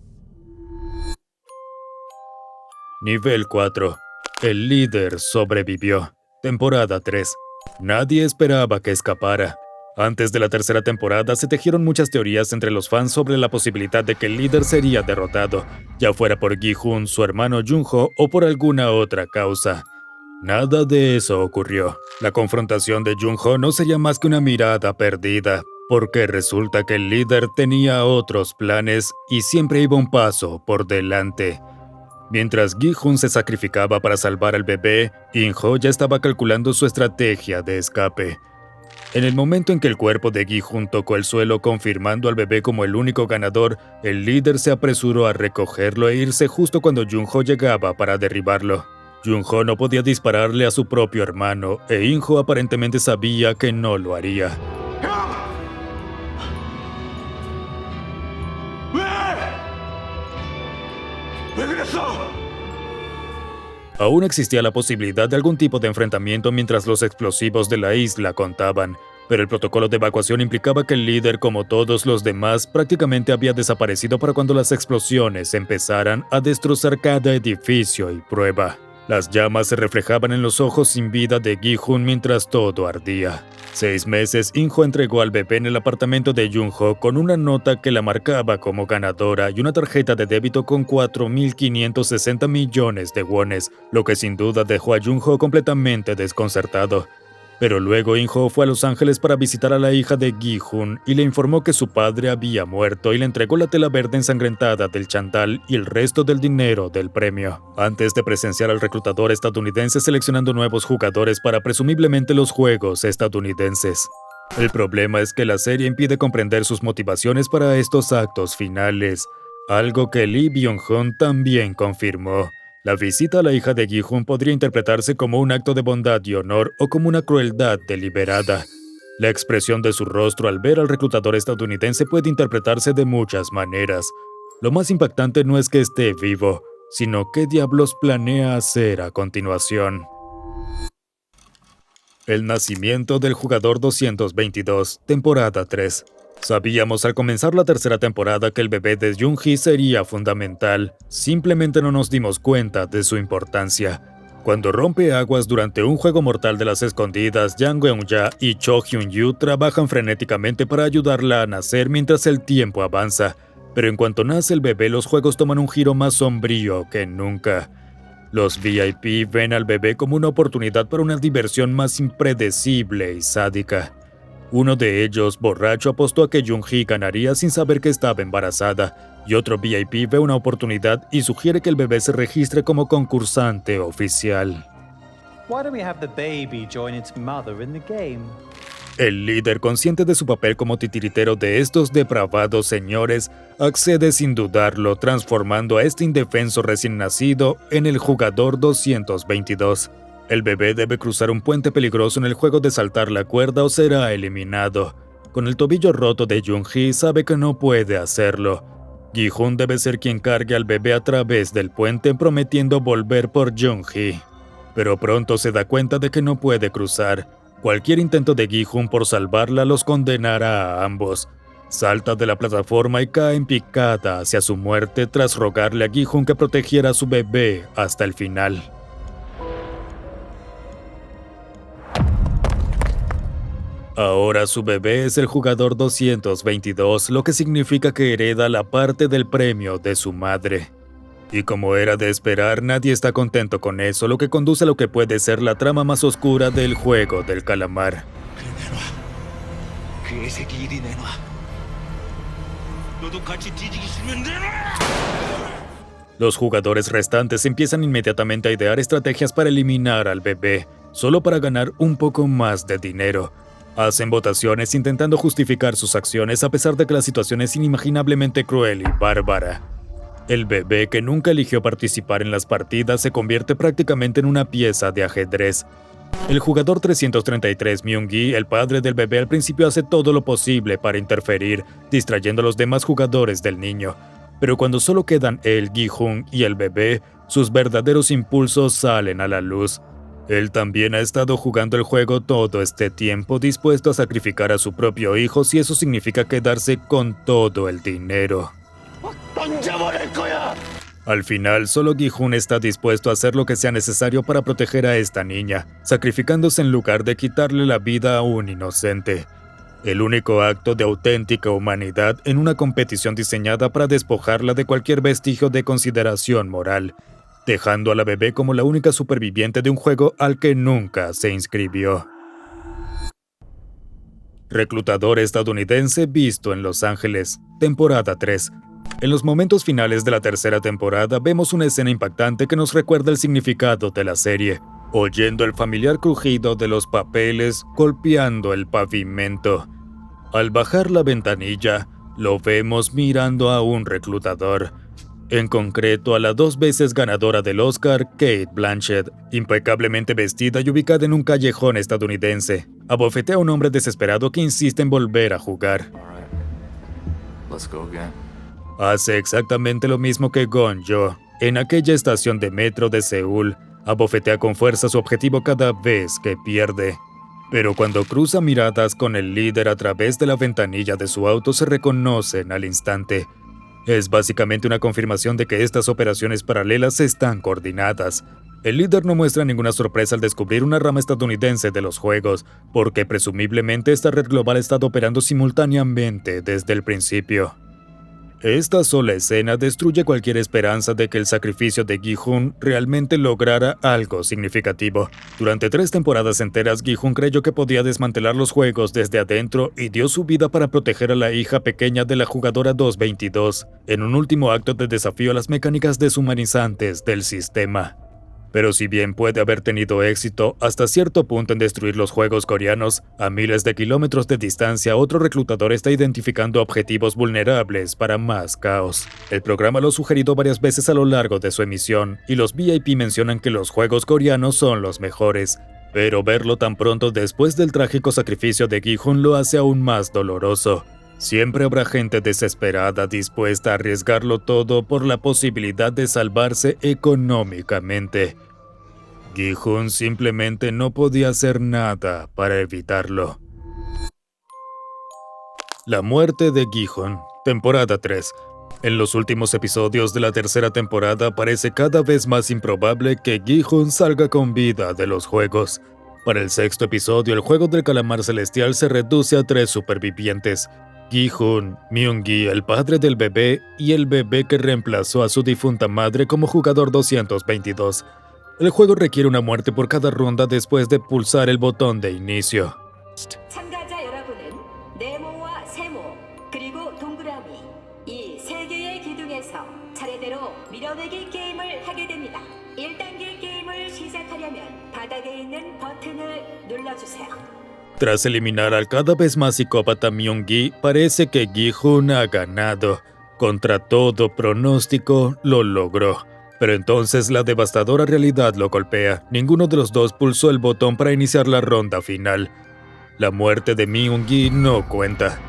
Nivel 4. El líder sobrevivió. Temporada 3. Nadie esperaba que escapara. Antes de la tercera temporada se tejieron muchas teorías entre los fans sobre la posibilidad de que el líder sería derrotado, ya fuera por Gi-hun, su hermano Jun-ho o por alguna otra causa. Nada de eso ocurrió. La confrontación de Jun-ho no sería más que una mirada perdida, porque resulta que el líder tenía otros planes y siempre iba un paso por delante. Mientras Gi-hun se sacrificaba para salvar al bebé, In-ho ya estaba calculando su estrategia de escape. En el momento en que el cuerpo de Gi-hun tocó el suelo confirmando al bebé como el único ganador, el líder se apresuró a recogerlo e irse justo cuando Jun-ho llegaba para derribarlo. Jun-ho no podía dispararle a su propio hermano, e In-ho aparentemente sabía que no lo haría. Aún existía la posibilidad de algún tipo de enfrentamiento mientras los explosivos de la isla contaban, pero el protocolo de evacuación implicaba que el líder, como todos los demás, prácticamente había desaparecido para cuando las explosiones empezaran a destrozar cada edificio y prueba. Las llamas se reflejaban en los ojos sin vida de Gi-hun mientras todo ardía. 6 meses, In-ho entregó al bebé en el apartamento de Jun-ho con una nota que la marcaba como ganadora y una tarjeta de débito con 4.560 millones de wones, lo que sin duda dejó a Jun-ho completamente desconcertado. Pero luego In-ho fue a Los Ángeles para visitar a la hija de Gi-hun y le informó que su padre había muerto y le entregó la tela verde ensangrentada del chandal y el resto del dinero del premio, antes de presenciar al reclutador estadounidense seleccionando nuevos jugadores para presumiblemente los juegos estadounidenses. El problema es que la serie impide comprender sus motivaciones para estos actos finales, algo que Lee Byung-hun también confirmó. La visita a la hija de Gi-hun podría interpretarse como un acto de bondad y honor o como una crueldad deliberada. La expresión de su rostro al ver al reclutador estadounidense puede interpretarse de muchas maneras. Lo más impactante no es que esté vivo, sino qué diablos planea hacer a continuación. El nacimiento del jugador 222, temporada 3. Sabíamos al comenzar la tercera temporada que el bebé de Jung-hee sería fundamental, simplemente no nos dimos cuenta de su importancia. Cuando rompe aguas durante un juego mortal de las escondidas, Jang Eun-ja y Cho Hyun-yu trabajan frenéticamente para ayudarla a nacer mientras el tiempo avanza, pero en cuanto nace el bebé los juegos toman un giro más sombrío que nunca. Los VIP ven al bebé como una oportunidad para una diversión más impredecible y sádica. Uno de ellos, borracho, apostó a que Jung-hee ganaría sin saber que estaba embarazada, y otro VIP ve una oportunidad y sugiere que el bebé se registre como concursante oficial. Why don't we have the baby join its mother in the game? El líder, consciente de su papel como titiritero de estos depravados señores, accede sin dudarlo, transformando a este indefenso recién nacido en el jugador 222. El bebé debe cruzar un puente peligroso en el juego de saltar la cuerda o será eliminado. Con el tobillo roto de Jung-hee sabe que no puede hacerlo. Gi-hun debe ser quien cargue al bebé a través del puente prometiendo volver por Jung-hee. Pero pronto se da cuenta de que no puede cruzar. Cualquier intento de Gi-hun por salvarla los condenará a ambos. Salta de la plataforma y cae en picada hacia su muerte tras rogarle a Gi-hun que protegiera a su bebé hasta el final. Ahora su bebé es el jugador 222, lo que significa que hereda la parte del premio de su madre. Y como era de esperar, nadie está contento con eso, lo que conduce a lo que puede ser la trama más oscura del juego del calamar. Los jugadores restantes empiezan inmediatamente a idear estrategias para eliminar al bebé, solo para ganar un poco más de dinero. Hacen votaciones intentando justificar sus acciones a pesar de que la situación es inimaginablemente cruel y bárbara. El bebé, que nunca eligió participar en las partidas, se convierte prácticamente en una pieza de ajedrez. El jugador 333 Myung-gi, el padre del bebé, al principio hace todo lo posible para interferir, distrayendo a los demás jugadores del niño. Pero cuando solo quedan él, Gi-hun y el bebé, sus verdaderos impulsos salen a la luz. Él también ha estado jugando el juego todo este tiempo, dispuesto a sacrificar a su propio hijo si eso significa quedarse con todo el dinero. Al final, solo Gi-hun está dispuesto a hacer lo que sea necesario para proteger a esta niña, sacrificándose en lugar de quitarle la vida a un inocente. El único acto de auténtica humanidad en una competición diseñada para despojarla de cualquier vestigio de consideración moral, dejando a la bebé como la única superviviente de un juego al que nunca se inscribió. Reclutador estadounidense visto en Los Ángeles, temporada 3. En los momentos finales de la tercera temporada vemos una escena impactante que nos recuerda el significado de la serie, oyendo el familiar crujido de los papeles golpeando el pavimento. Al bajar la ventanilla, lo vemos mirando a un reclutador. En concreto a la 2 veces ganadora del Oscar, Cate Blanchett, impecablemente vestida y ubicada en un callejón estadounidense. Abofetea a un hombre desesperado que insiste en volver a jugar. Hace exactamente lo mismo que Gon-jo. En aquella estación de metro de Seúl, abofetea con fuerza su objetivo cada vez que pierde. Pero cuando cruza miradas con el líder a través de la ventanilla de su auto se reconocen al instante. Es básicamente una confirmación de que estas operaciones paralelas están coordinadas. El líder no muestra ninguna sorpresa al descubrir una rama estadounidense de los juegos, porque presumiblemente esta red global ha estado operando simultáneamente desde el principio. Esta sola escena destruye cualquier esperanza de que el sacrificio de Gi-hun realmente lograra algo significativo. Durante 3 temporadas enteras, Gi-hun creyó que podía desmantelar los juegos desde adentro y dio su vida para proteger a la hija pequeña de la jugadora 222, en un último acto de desafío a las mecánicas deshumanizantes del sistema. Pero si bien puede haber tenido éxito hasta cierto punto en destruir los juegos coreanos, a miles de kilómetros de distancia otro reclutador está identificando objetivos vulnerables para más caos. El programa lo ha sugerido varias veces a lo largo de su emisión, y los VIP mencionan que los juegos coreanos son los mejores. Pero verlo tan pronto después del trágico sacrificio de Gi-hun lo hace aún más doloroso. Siempre habrá gente desesperada dispuesta a arriesgarlo todo por la posibilidad de salvarse económicamente. Gi-hun simplemente no podía hacer nada para evitarlo. La muerte de Gi-hun, temporada 3. En los últimos episodios de la tercera temporada parece cada vez más improbable que Gi-hun salga con vida de los juegos. Para el 6º episodio, el juego del calamar celestial se reduce a 3 supervivientes: Gi-hun, Myung-gi, el padre del bebé, y el bebé que reemplazó a su difunta madre como jugador 222. El juego requiere una muerte por cada ronda después de pulsar el botón de inicio. 참가자 여러분은 네모와 세모 그리고 동그라미 이 3개의 기둥에서 차례대로 밀어내기 게임을 하게 됩니다. 1단계 게임을 시작하려면 바닥에 있는 버튼을 눌러주세요. Tras eliminar al cada vez más psicópata Myung-gi, parece que Gi-hun ha ganado. Contra todo pronóstico, lo logró. Pero entonces la devastadora realidad lo golpea. Ninguno de los dos pulsó el botón para iniciar la ronda final. La muerte de Myung-gi no cuenta.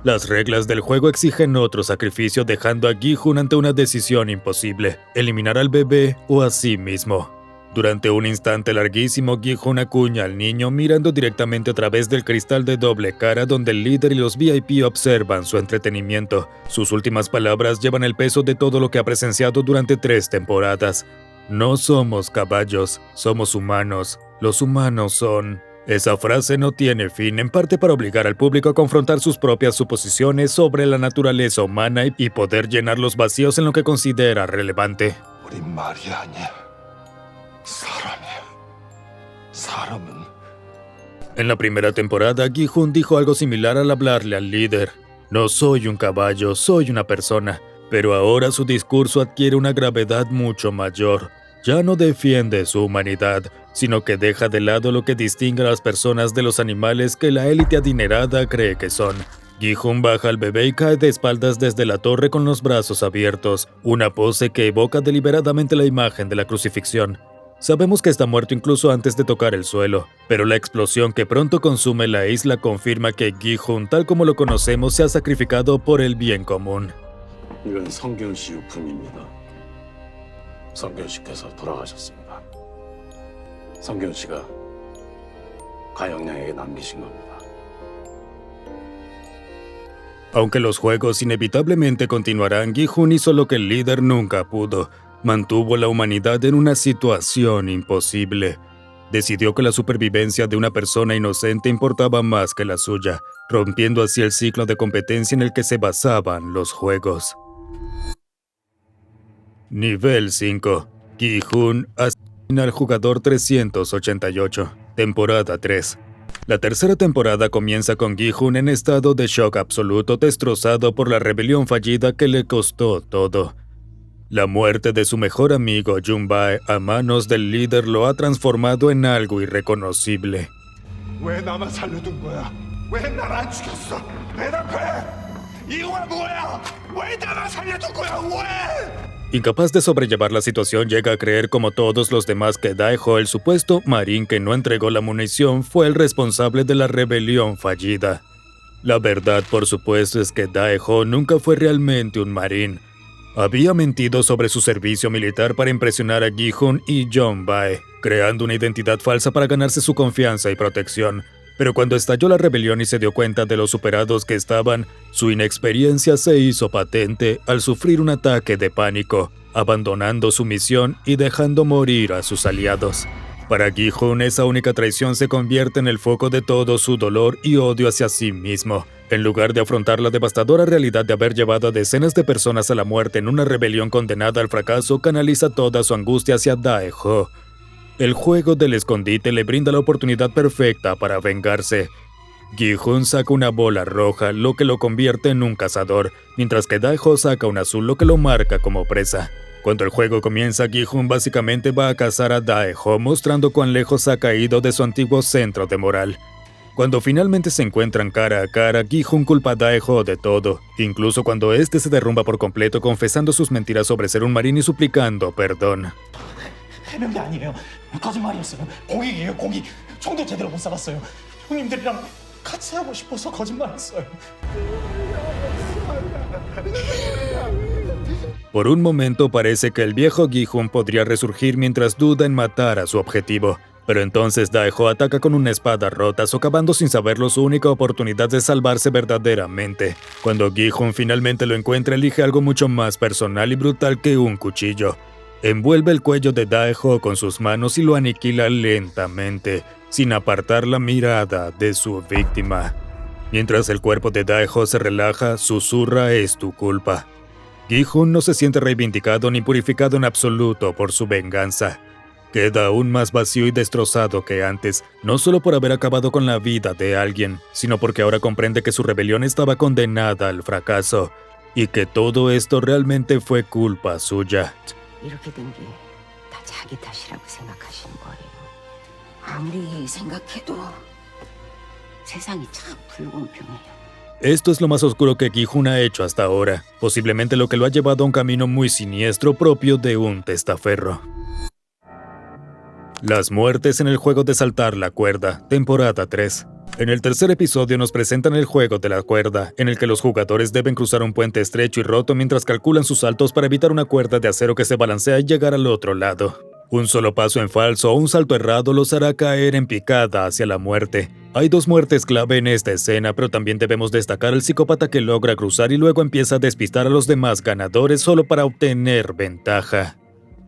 Las reglas del juego exigen otro sacrificio, dejando a Gi-hun ante una decisión imposible: eliminar al bebé o a sí mismo. Durante un instante larguísimo, Gi-hun acuña al niño mirando directamente a través del cristal de doble cara donde el líder y los VIP observan su entretenimiento. Sus últimas palabras llevan el peso de todo lo que ha presenciado durante 3 temporadas. No somos caballos, somos humanos. Los humanos son... Esa frase no tiene fin, en parte para obligar al público a confrontar sus propias suposiciones sobre la naturaleza humana y poder llenar los vacíos en lo que considera relevante. En la primera temporada, Gi-hun dijo algo similar al hablarle al líder: no soy un caballo, soy una persona. Pero ahora su discurso adquiere una gravedad mucho mayor. Ya no defiende su humanidad, sino que deja de lado lo que distingue a las personas de los animales que la élite adinerada cree que son. Gi-hun baja al bebé y cae de espaldas desde la torre con los brazos abiertos, una pose que evoca deliberadamente la imagen de la crucifixión. Sabemos que está muerto incluso antes de tocar el suelo, pero la explosión que pronto consume la isla confirma que Gi-hun, tal como lo conocemos, se ha sacrificado por el bien común. 이건 성균 씨 유품입니다. 성균 씨께서 돌아가셨습니다. 성균 씨가 가영양에게 남기신 겁니다. Aunque los juegos inevitablemente continuarán, Gi-hun hizo lo que el líder nunca pudo. Mantuvo la humanidad en una situación imposible. Decidió que la supervivencia de una persona inocente importaba más que la suya, rompiendo así el ciclo de competencia en el que se basaban los juegos. Nivel 5. Gi-hun asesina al jugador 388. Temporada 3. La tercera temporada comienza con Gi-hun en estado de shock absoluto, destrozado por la rebelión fallida que le costó todo. La muerte de su mejor amigo Jun-bae a manos del líder lo ha transformado en algo irreconocible. 왜 나만 살려둔 거야? 왜 날 안 죽였어? 대답해! 이유가 뭐야? 왜 나만 살려둔 거야? 왜? Incapaz de sobrellevar la situación, llega a creer como todos los demás que Dae-ho, el supuesto marín que no entregó la munición, fue el responsable de la rebelión fallida. La verdad, por supuesto, es que Dae-ho nunca fue realmente un marín. Había mentido sobre su servicio militar para impresionar a Gi-hun y Jun-bae, creando una identidad falsa para ganarse su confianza y protección. Pero cuando estalló la rebelión y se dio cuenta de lo superados que estaban, su inexperiencia se hizo patente al sufrir un ataque de pánico, abandonando su misión y dejando morir a sus aliados. Para Gi-hun, esa única traición se convierte en el foco de todo su dolor y odio hacia sí mismo. En lugar de afrontar la devastadora realidad de haber llevado a decenas de personas a la muerte en una rebelión condenada al fracaso, canaliza toda su angustia hacia Daeho. El juego del escondite le brinda la oportunidad perfecta para vengarse. Gi-hun saca una bola roja, lo que lo convierte en un cazador, mientras que Daeho saca un azul, lo que lo marca como presa. Cuando el juego comienza, Gi-hun básicamente va a cazar a Daeho, mostrando cuán lejos ha caído de su antiguo centro de moral. Cuando finalmente se encuentran cara a cara, Gi-hun culpa a Daeho de todo, incluso cuando este se derrumba por completo confesando sus mentiras sobre ser un marín y suplicando perdón. 해명이 아니에요. 거짓말이었어요. 고객이에요, 고객. 총도 제대로 못 쏴봤어요. 형님들이랑 같이 하고 싶어서 거짓말했어요. Por un momento parece que el viejo Gi-hun podría resurgir mientras duda en matar a su objetivo. Pero entonces Daeho ataca con una espada rota, socavando sin saberlo su única oportunidad de salvarse verdaderamente. Cuando Gi-hun finalmente lo encuentra, elige algo mucho más personal y brutal que un cuchillo. Envuelve el cuello de Daeho con sus manos y lo aniquila lentamente, sin apartar la mirada de su víctima. Mientras el cuerpo de Daeho se relaja, susurra: "Es tu culpa". Gi-hun no se siente reivindicado ni purificado en absoluto por su venganza. Queda aún más vacío y destrozado que antes, no solo por haber acabado con la vida de alguien, sino porque ahora comprende que su rebelión estaba condenada al fracaso, y que todo esto realmente fue culpa suya. 이렇게 된 게 다 자기 탓이라고 생각하시는 거예요. 아무리 생각해도 세상이 참 불공평해요. Esto es lo más oscuro que Gi-hun ha hecho hasta ahora, posiblemente lo que lo ha llevado a un camino muy siniestro propio de un testaferro. Las muertes en el juego de saltar la cuerda, temporada 3. En el tercer episodio nos presentan el juego de la cuerda, en el que los jugadores deben cruzar un puente estrecho y roto mientras calculan sus saltos para evitar una cuerda de acero que se balancea y llegar al otro lado. Un solo paso en falso o un salto errado los hará caer en picada hacia la muerte. Hay dos muertes clave en esta escena, pero también debemos destacar al psicópata que logra cruzar y luego empieza a despistar a los demás ganadores solo para obtener ventaja.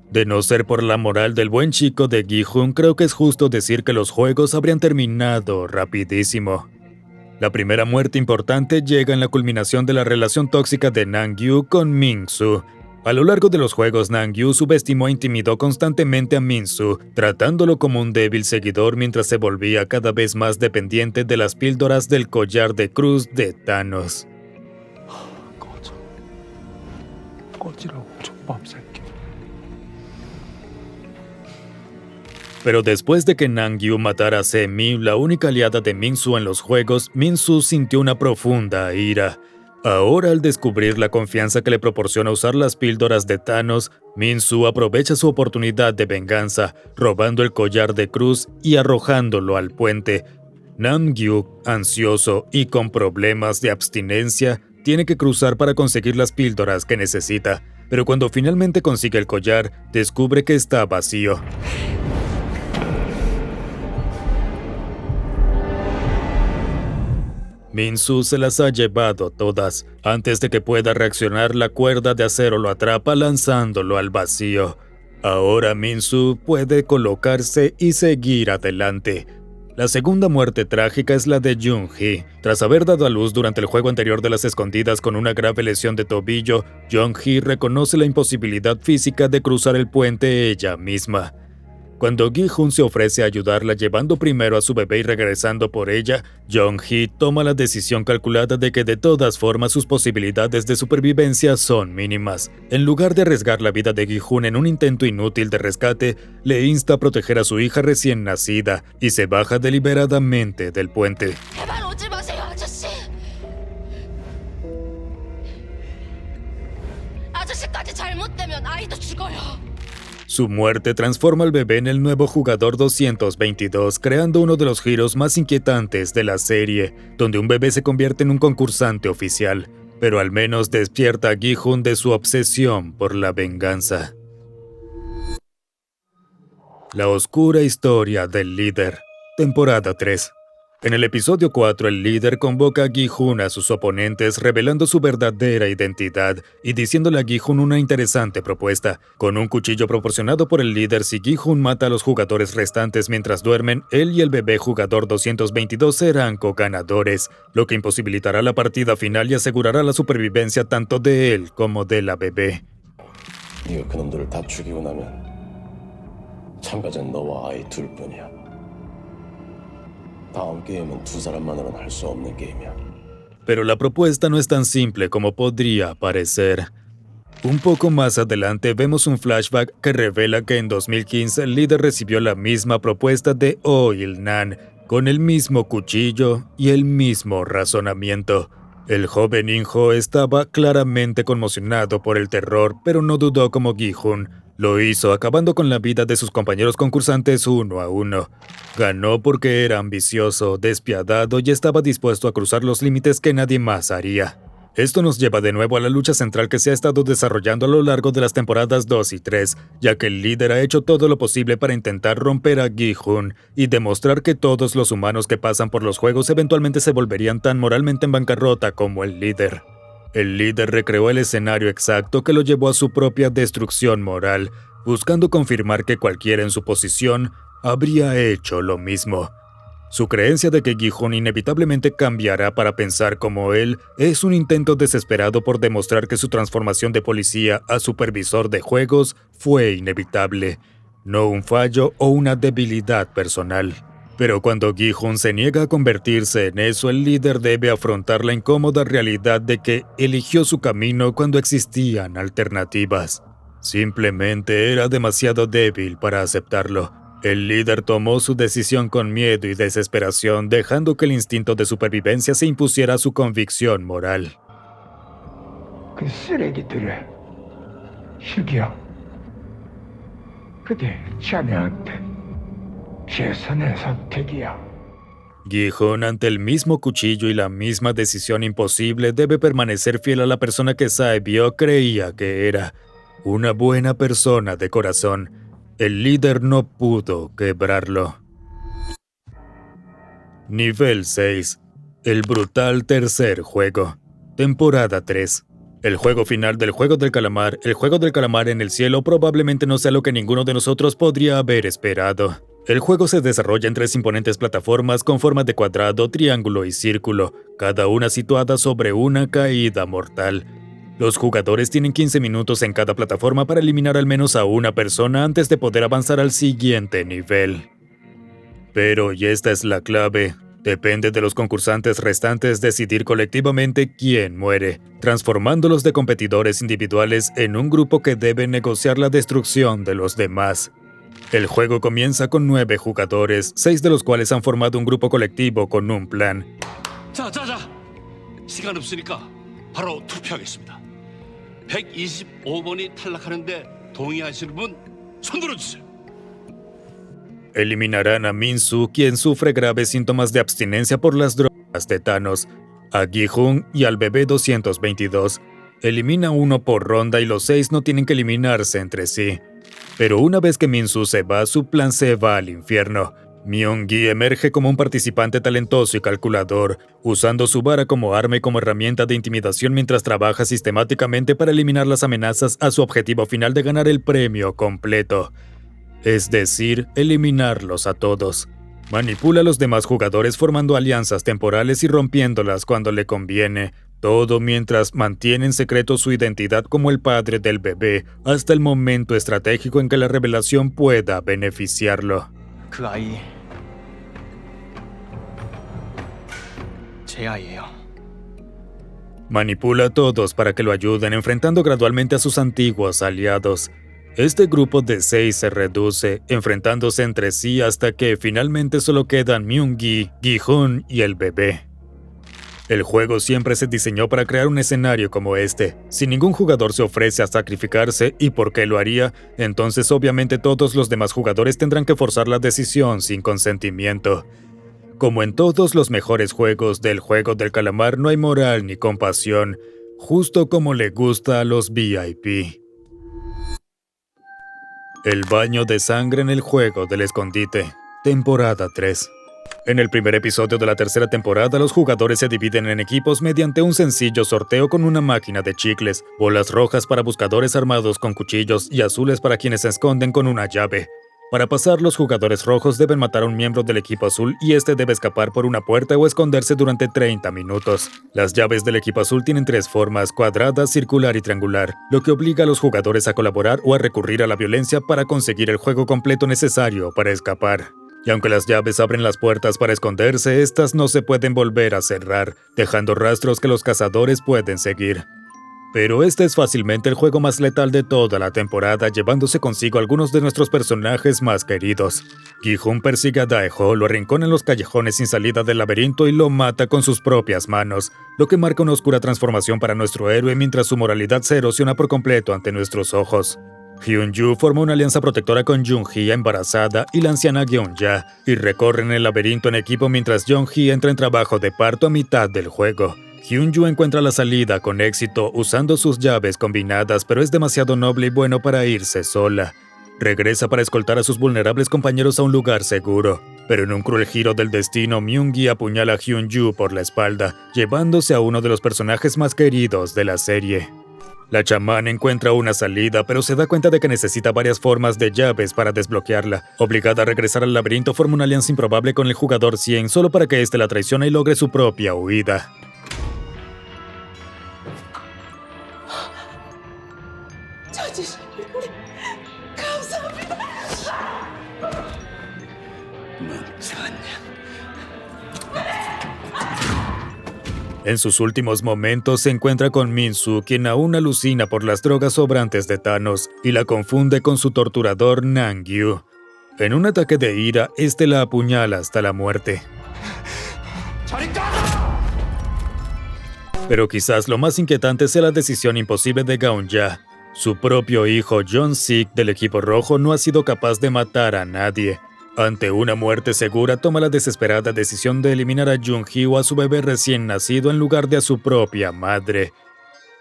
De no ser por la moral del buen chico de Gi-hun, creo que es justo decir que los juegos habrían terminado rapidísimo. La primera muerte importante llega en la culminación de la relación tóxica de Nangyu con Min-soo. A lo largo de los juegos, Nangyu subestimó e intimidó constantemente a Min-soo, tratándolo como un débil seguidor mientras se volvía cada vez más dependiente de las píldoras del collar de cruz de Thanos. Pero después de que Nangyu matara a Se-mi, la única aliada de Min-soo en los juegos, Min-soo sintió una profunda ira. Ahora, al descubrir la confianza que le proporciona usar las píldoras de Thanos, Min-soo aprovecha su oportunidad de venganza, robando el collar de cruz y arrojándolo al puente. Nangyu, ansioso y con problemas de abstinencia, tiene que cruzar para conseguir las píldoras que necesita, pero cuando finalmente consigue el collar, descubre que está vacío. Min-soo se las ha llevado todas. Antes de que pueda reaccionar, la cuerda de acero lo atrapa lanzándolo al vacío. Ahora Min-soo puede colocarse y seguir adelante. La segunda muerte trágica es la de Jung-hee. Tras haber dado a luz durante el juego anterior de las escondidas con una grave lesión de tobillo, Jung-hee reconoce la imposibilidad física de cruzar el puente ella misma. Cuando Gi-hun se ofrece a ayudarla llevando primero a su bebé y regresando por ella, Jung-hee toma la decisión calculada de que de todas formas sus posibilidades de supervivencia son mínimas. En lugar de arriesgar la vida de Gi-hun en un intento inútil de rescate, le insta a proteger a su hija recién nacida y se baja deliberadamente del puente. 제발 오지 마세요, 아저씨. 아저씨까지 잘못되면 아이도 죽어요. Su muerte transforma al bebé en el nuevo jugador 222, creando uno de los giros más inquietantes de la serie, donde un bebé se convierte en un concursante oficial, pero al menos despierta a Gi-hun de su obsesión por la venganza. La oscura historia del líder, temporada 3. En el episodio 4, el líder convoca a Gi-hun a sus oponentes revelando su verdadera identidad y diciéndole a Gi-hun una interesante propuesta. Con un cuchillo proporcionado por el líder, si Gi-hun mata a los jugadores restantes mientras duermen, él y el bebé jugador 222 serán co-ganadores, lo que imposibilitará la partida final y asegurará la supervivencia tanto de él como de la bebé. 네가 그놈들을 다 죽이고 나면 참가자는 너와 아이 둘뿐이야. 다음 게임은 두 사람만으로는 할 수 없는 게임이야. Pero la propuesta no es tan simple como podría parecer. Un poco más adelante vemos un flashback que revela que en 2015 el líder recibió la misma propuesta de Oh Il-nan, con el mismo cuchillo y el mismo razonamiento. El joven In-ho estaba claramente conmocionado por el terror, pero no dudó como Gi-hun. Lo hizo acabando con la vida de sus compañeros concursantes uno a uno. Ganó porque era ambicioso, despiadado y estaba dispuesto a cruzar los límites que nadie más haría. Esto nos lleva de nuevo a la lucha central que se ha estado desarrollando a lo largo de las temporadas 2 y 3, ya que el líder ha hecho todo lo posible para intentar romper a Gi-hun y demostrar que todos los humanos que pasan por los juegos eventualmente se volverían tan moralmente en bancarrota como el líder. El líder recreó el escenario exacto que lo llevó a su propia destrucción moral, buscando confirmar que cualquiera en su posición habría hecho lo mismo. Su creencia de que Gi-hun inevitablemente cambiará para pensar como él es un intento desesperado por demostrar que su transformación de policía a supervisor de juegos fue inevitable, no un fallo o una debilidad personal. Pero cuando Gi-hun se niega a convertirse en eso, el líder debe afrontar la incómoda realidad de que eligió su camino cuando existían alternativas. Simplemente era demasiado débil para aceptarlo. El líder tomó su decisión con miedo y desesperación, dejando que el instinto de supervivencia se impusiera a su convicción moral. 그 쓰레기들의 희귀야. 그게 자네한테 최선의 선택이야. Gi-hun, ante el mismo cuchillo y la misma decisión imposible, debe permanecer fiel a la persona que Sae-byo creía que era, una buena persona de corazón. El líder no pudo quebrarlo. Nivel 6. El brutal tercer juego. Temporada 3. El juego final del Juego del Calamar. El Juego del Calamar en el cielo probablemente no sea lo que ninguno de nosotros podría haber esperado. El juego se desarrolla en 3 imponentes plataformas con forma de cuadrado, triángulo y círculo, cada una situada sobre una caída mortal. Los jugadores tienen 15 minutos en cada plataforma para eliminar al menos a una persona antes de poder avanzar al siguiente nivel. Pero, y esta es la clave, depende de los concursantes restantes decidir colectivamente quién muere, transformándolos de competidores individuales en un grupo que debe negociar la destrucción de los demás. El juego comienza con 9 jugadores, 6 de los cuales han formado un grupo colectivo con un plan. 자, 시간 없으니까 바로 투표하겠습니다. 125번이 탈락하는데 동의하시는 분 손 들어주세요. Eliminarán a Min-soo, quien sufre graves síntomas de abstinencia por las drogas de Thanos, a Gi-hun y al bebé 222. Elimina uno por ronda y los 6 no tienen que eliminarse entre sí. Pero una vez que Min-soo se va, su plan se va al infierno. Myung-gi emerge como un participante talentoso y calculador, usando su vara como arma y como herramienta de intimidación mientras trabaja sistemáticamente para eliminar las amenazas a su objetivo final de ganar el premio completo. Es decir, eliminarlos a todos. Manipula a los demás jugadores formando alianzas temporales y rompiéndolas cuando le conviene, todo mientras mantiene en secreto su identidad como el padre del bebé hasta el momento estratégico en que la revelación pueda beneficiarlo. 그 아이 제 아이예요. Manipula a todos para que lo ayuden, enfrentando gradualmente a sus antiguos aliados. Este grupo de 6 se reduce, enfrentándose entre sí hasta que finalmente solo quedan Myung-gi, Gi-hun y el bebé. El juego siempre se diseñó para crear un escenario como este. Si ningún jugador se ofrece a sacrificarse, ¿y por qué lo haría? Entonces obviamente todos los demás jugadores tendrán que forzar la decisión sin consentimiento. Como en todos los mejores juegos del Juego del Calamar, no hay moral ni compasión, justo como le gusta a los VIP. El baño de sangre en el Juego del Escondite, temporada 3. En el primer episodio de la tercera temporada, los jugadores se dividen en equipos mediante un sencillo sorteo con una máquina de chicles, bolas rojas para buscadores armados con cuchillos y azules para quienes se esconden con una llave. Para pasar, los jugadores rojos deben matar a un miembro del equipo azul y este debe escapar por una puerta o esconderse durante 30 minutos. Las llaves del equipo azul tienen 3 formas: cuadrada, circular y triangular, lo que obliga a los jugadores a colaborar o a recurrir a la violencia para conseguir el juego completo necesario para escapar. Y aunque las llaves abren las puertas para esconderse, estas no se pueden volver a cerrar, dejando rastros que los cazadores pueden seguir. Pero este es fácilmente el juego más letal de toda la temporada, llevándose consigo algunos de nuestros personajes más queridos. Gi-hun persigue a Dae-ho, lo arrincona en los callejones sin salida del laberinto y lo mata con sus propias manos, lo que marca una oscura transformación para nuestro héroe mientras su moralidad se erosiona por completo ante nuestros ojos. Hyun-ju forma una alianza protectora con Jung-hee embarazada y la anciana Gyeon-ja, y recorren el laberinto en equipo mientras Jung-hee entra en trabajo de parto a mitad del juego. Hyun-ju encuentra la salida con éxito usando sus llaves combinadas, pero es demasiado noble y bueno para irse sola. Regresa para escoltar a sus vulnerables compañeros a un lugar seguro, pero en un cruel giro del destino, Myung-gi apuñala a Hyun-ju por la espalda, llevándose a uno de los personajes más queridos de la serie. La chamán encuentra una salida, pero se da cuenta de que necesita varias formas de llaves para desbloquearla. Obligada a regresar al laberinto, forma una alianza improbable con el jugador 100 solo para que éste la traicione y logre su propia huida. En sus últimos momentos se encuentra con Min-soo, quien aún alucina por las drogas sobrantes de Thanos, y la confunde con su torturador Nangyu. En un ataque de ira, este la apuñala hasta la muerte. Pero quizás lo más inquietante sea la decisión imposible de Gaon-ja. Su propio hijo Jon-sik del equipo rojo no ha sido capaz de matar a nadie. Ante una muerte segura, toma la desesperada decisión de eliminar a Jung-hee o a su bebé recién nacido en lugar de a su propia madre.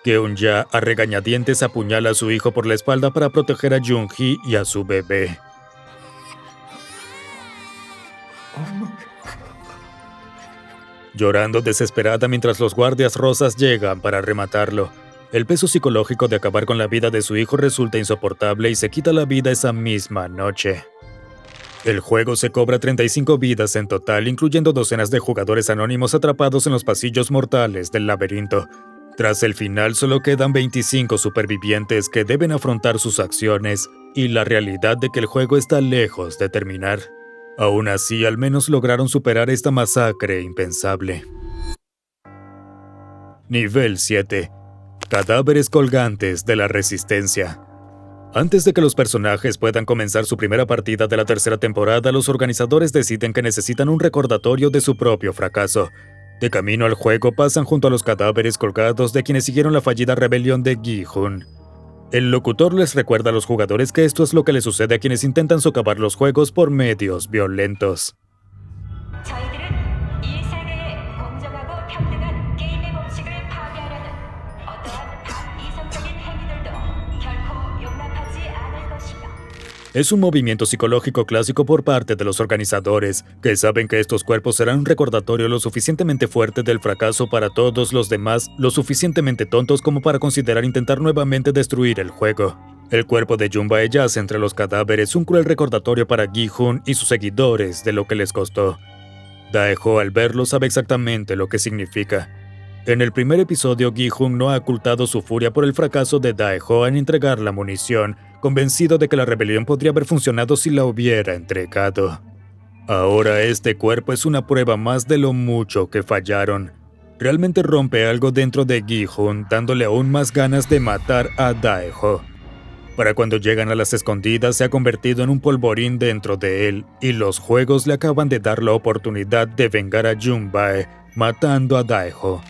Geon-ja, a regañadientes, apuñala a su hijo por la espalda para proteger a Jung-hee y a su bebé. Llorando desesperada mientras los guardias rosas llegan para rematarlo. El peso psicológico de acabar con la vida de su hijo resulta insoportable y se quita la vida esa misma noche. El juego se cobra 35 vidas en total, incluyendo docenas de jugadores anónimos atrapados en los pasillos mortales del laberinto. Tras el final solo quedan 25 supervivientes que deben afrontar sus acciones y la realidad de que el juego está lejos de terminar. Aún así, al menos lograron superar esta masacre impensable. Nivel 7. Cadáveres colgantes de la Resistencia. Antes de que los personajes puedan comenzar su primera partida de la tercera temporada, los organizadores deciden que necesitan un recordatorio de su propio fracaso. De camino al juego pasan junto a los cadáveres colgados de quienes siguieron la fallida rebelión de Gi-hun. El locutor les recuerda a los jugadores que esto es lo que les sucede a quienes intentan socavar los juegos por medios violentos. Es un movimiento psicológico clásico por parte de los organizadores, que saben que estos cuerpos serán un recordatorio lo suficientemente fuerte del fracaso para todos los demás, lo suficientemente tontos como para considerar intentar nuevamente destruir el juego. El cuerpo de Jun-bae yace entre los cadáveres, un cruel recordatorio para Gi-hun y sus seguidores de lo que les costó. Dae-ho al verlo sabe exactamente lo que significa. En el primer episodio, Gi-hun no ha ocultado su furia por el fracaso de Dae-ho en entregar la munición, convencido de que la rebelión podría haber funcionado si la hubiera entregado. Ahora este cuerpo es una prueba más de lo mucho que fallaron. Realmente rompe algo dentro de Gi-hun, dándole aún más ganas de matar a Dae-ho. Para cuando llegan a las escondidas, se ha convertido en un polvorín dentro de él, y los juegos le acaban de dar la oportunidad de vengar a Jun-bae, matando a Dae-ho.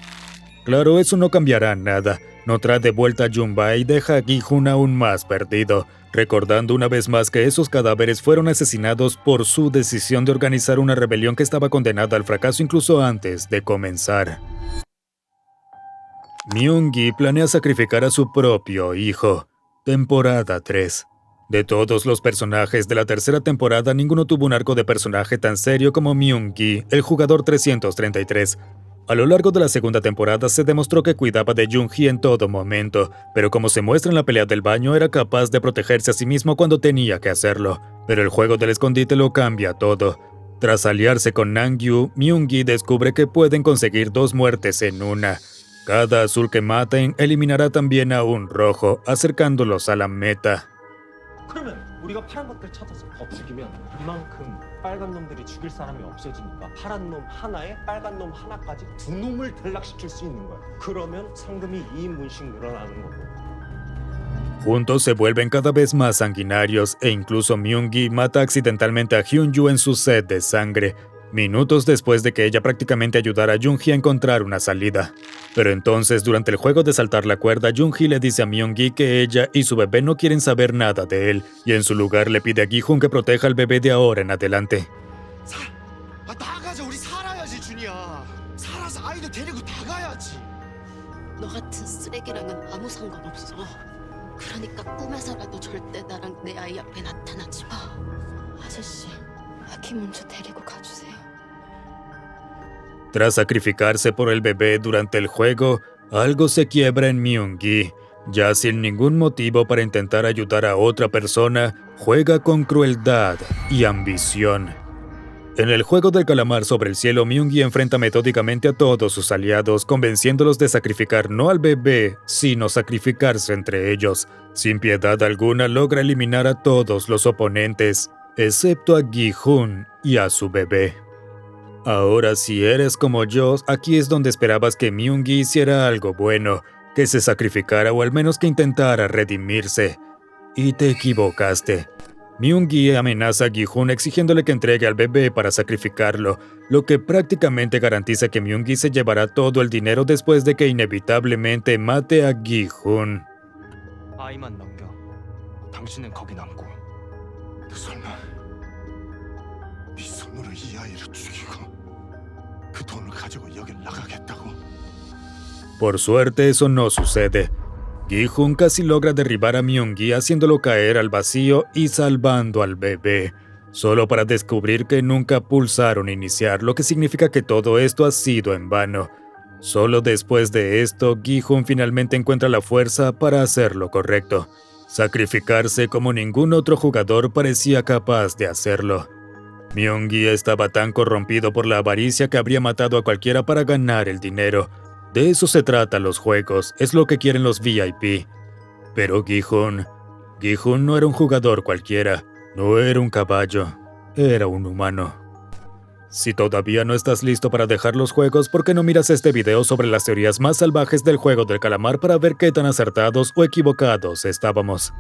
Claro, eso no cambiará nada. No trae de vuelta a Jun-bae y deja a Gi-hun aún más perdido, recordando una vez más que esos cadáveres fueron asesinados por su decisión de organizar una rebelión que estaba condenada al fracaso incluso antes de comenzar. Myung-gi planea sacrificar a su propio hijo. Temporada 3. De todos los personajes de la tercera temporada, ninguno tuvo un arco de personaje tan serio como Myung-gi, el jugador 333. A lo largo de la segunda temporada se demostró que cuidaba de Jung-hee en todo momento, pero como se muestra en la pelea del baño, era capaz de protegerse a sí mismo cuando tenía que hacerlo. Pero el juego del escondite lo cambia todo. Tras aliarse con Nangyu, Myung-gi descubre que pueden conseguir 2 muertes en una. Cada azul que maten eliminará también a un rojo, acercándolos a la meta. 그러면 우리가 파란 것들 찾아서 더 죽이면 이만큼 빨간 놈들이 죽일 사람이 없어지니까 파란 놈 하나에 빨간 놈 하나까지 2놈을 탈락시킬 수 있는 거야. 그러면 상금이 2인분씩 늘어나는 거고. Juntos se vuelven cada vez más sanguinarios e incluso Myung-gi mata accidentalmente a Hyun-yu en su sed de sangre, minutos después de que ella prácticamente ayudara a Jung-hee a encontrar una salida. Pero entonces, durante el juego de saltar la cuerda, Jung-hee le dice a Myung-gi que ella y su bebé no quieren saber nada de él, y en su lugar le pide a Gi-hun que proteja al bebé de ahora en adelante. 나가자, 우리 살아야지, 준이야. 살아서 아이도 데리고 나가야지. 너 같은 쓰레기랑은 아무 상관없어. 그러니까 꿈에서라도 절대 나랑 내 아이 앞에 나타나지 마. 아저씨, 아기 먼저 데리고 가주세요. Tras sacrificarse por el bebé durante el juego, algo se quiebra en Myung-gi. Ya sin ningún motivo para intentar ayudar a otra persona, juega con crueldad y ambición. En el juego del calamar sobre el cielo, Myung-gi enfrenta metódicamente a todos sus aliados, convenciéndolos de sacrificar no al bebé, sino sacrificarse entre ellos. Sin piedad alguna, logra eliminar a todos los oponentes, excepto a Gi-hun y a su bebé. Ahora, si eres como yo, aquí es donde esperabas que Myung-gi hiciera algo bueno, que se sacrificara o al menos que intentara redimirse. Y te equivocaste. Myung-gi amenaza a Gi-hun exigiéndole que entregue al bebé para sacrificarlo, lo que prácticamente garantiza que Myung-gi se llevará todo el dinero después de que inevitablemente mate a Gi-hun. 아이만 남겨. 당신은 거기 남고. 너 설마 네 손으로 이 아이를 죽이고 그 돈을 가지고 여길 나가겠다고? Por suerte eso no sucede. Gi-hun casi logra derribar a Myung-gi haciéndolo caer al vacío y salvando al bebé, solo para descubrir que nunca pulsaron iniciar, lo que significa que todo esto ha sido en vano. Solo después de esto, Gi-hun finalmente encuentra la fuerza para hacer lo correcto, sacrificarse como ningún otro jugador parecía capaz de hacerlo. Myung-gi estaba tan corrompido por la avaricia que habría matado a cualquiera para ganar el dinero. De eso se trata los juegos, es lo que quieren los VIP. Pero Gi-hun no era un jugador cualquiera, no era un caballo, era un humano. Si todavía no estás listo para dejar los juegos, ¿por qué no miras este video sobre las teorías más salvajes del juego del calamar para ver qué tan acertados o equivocados estábamos?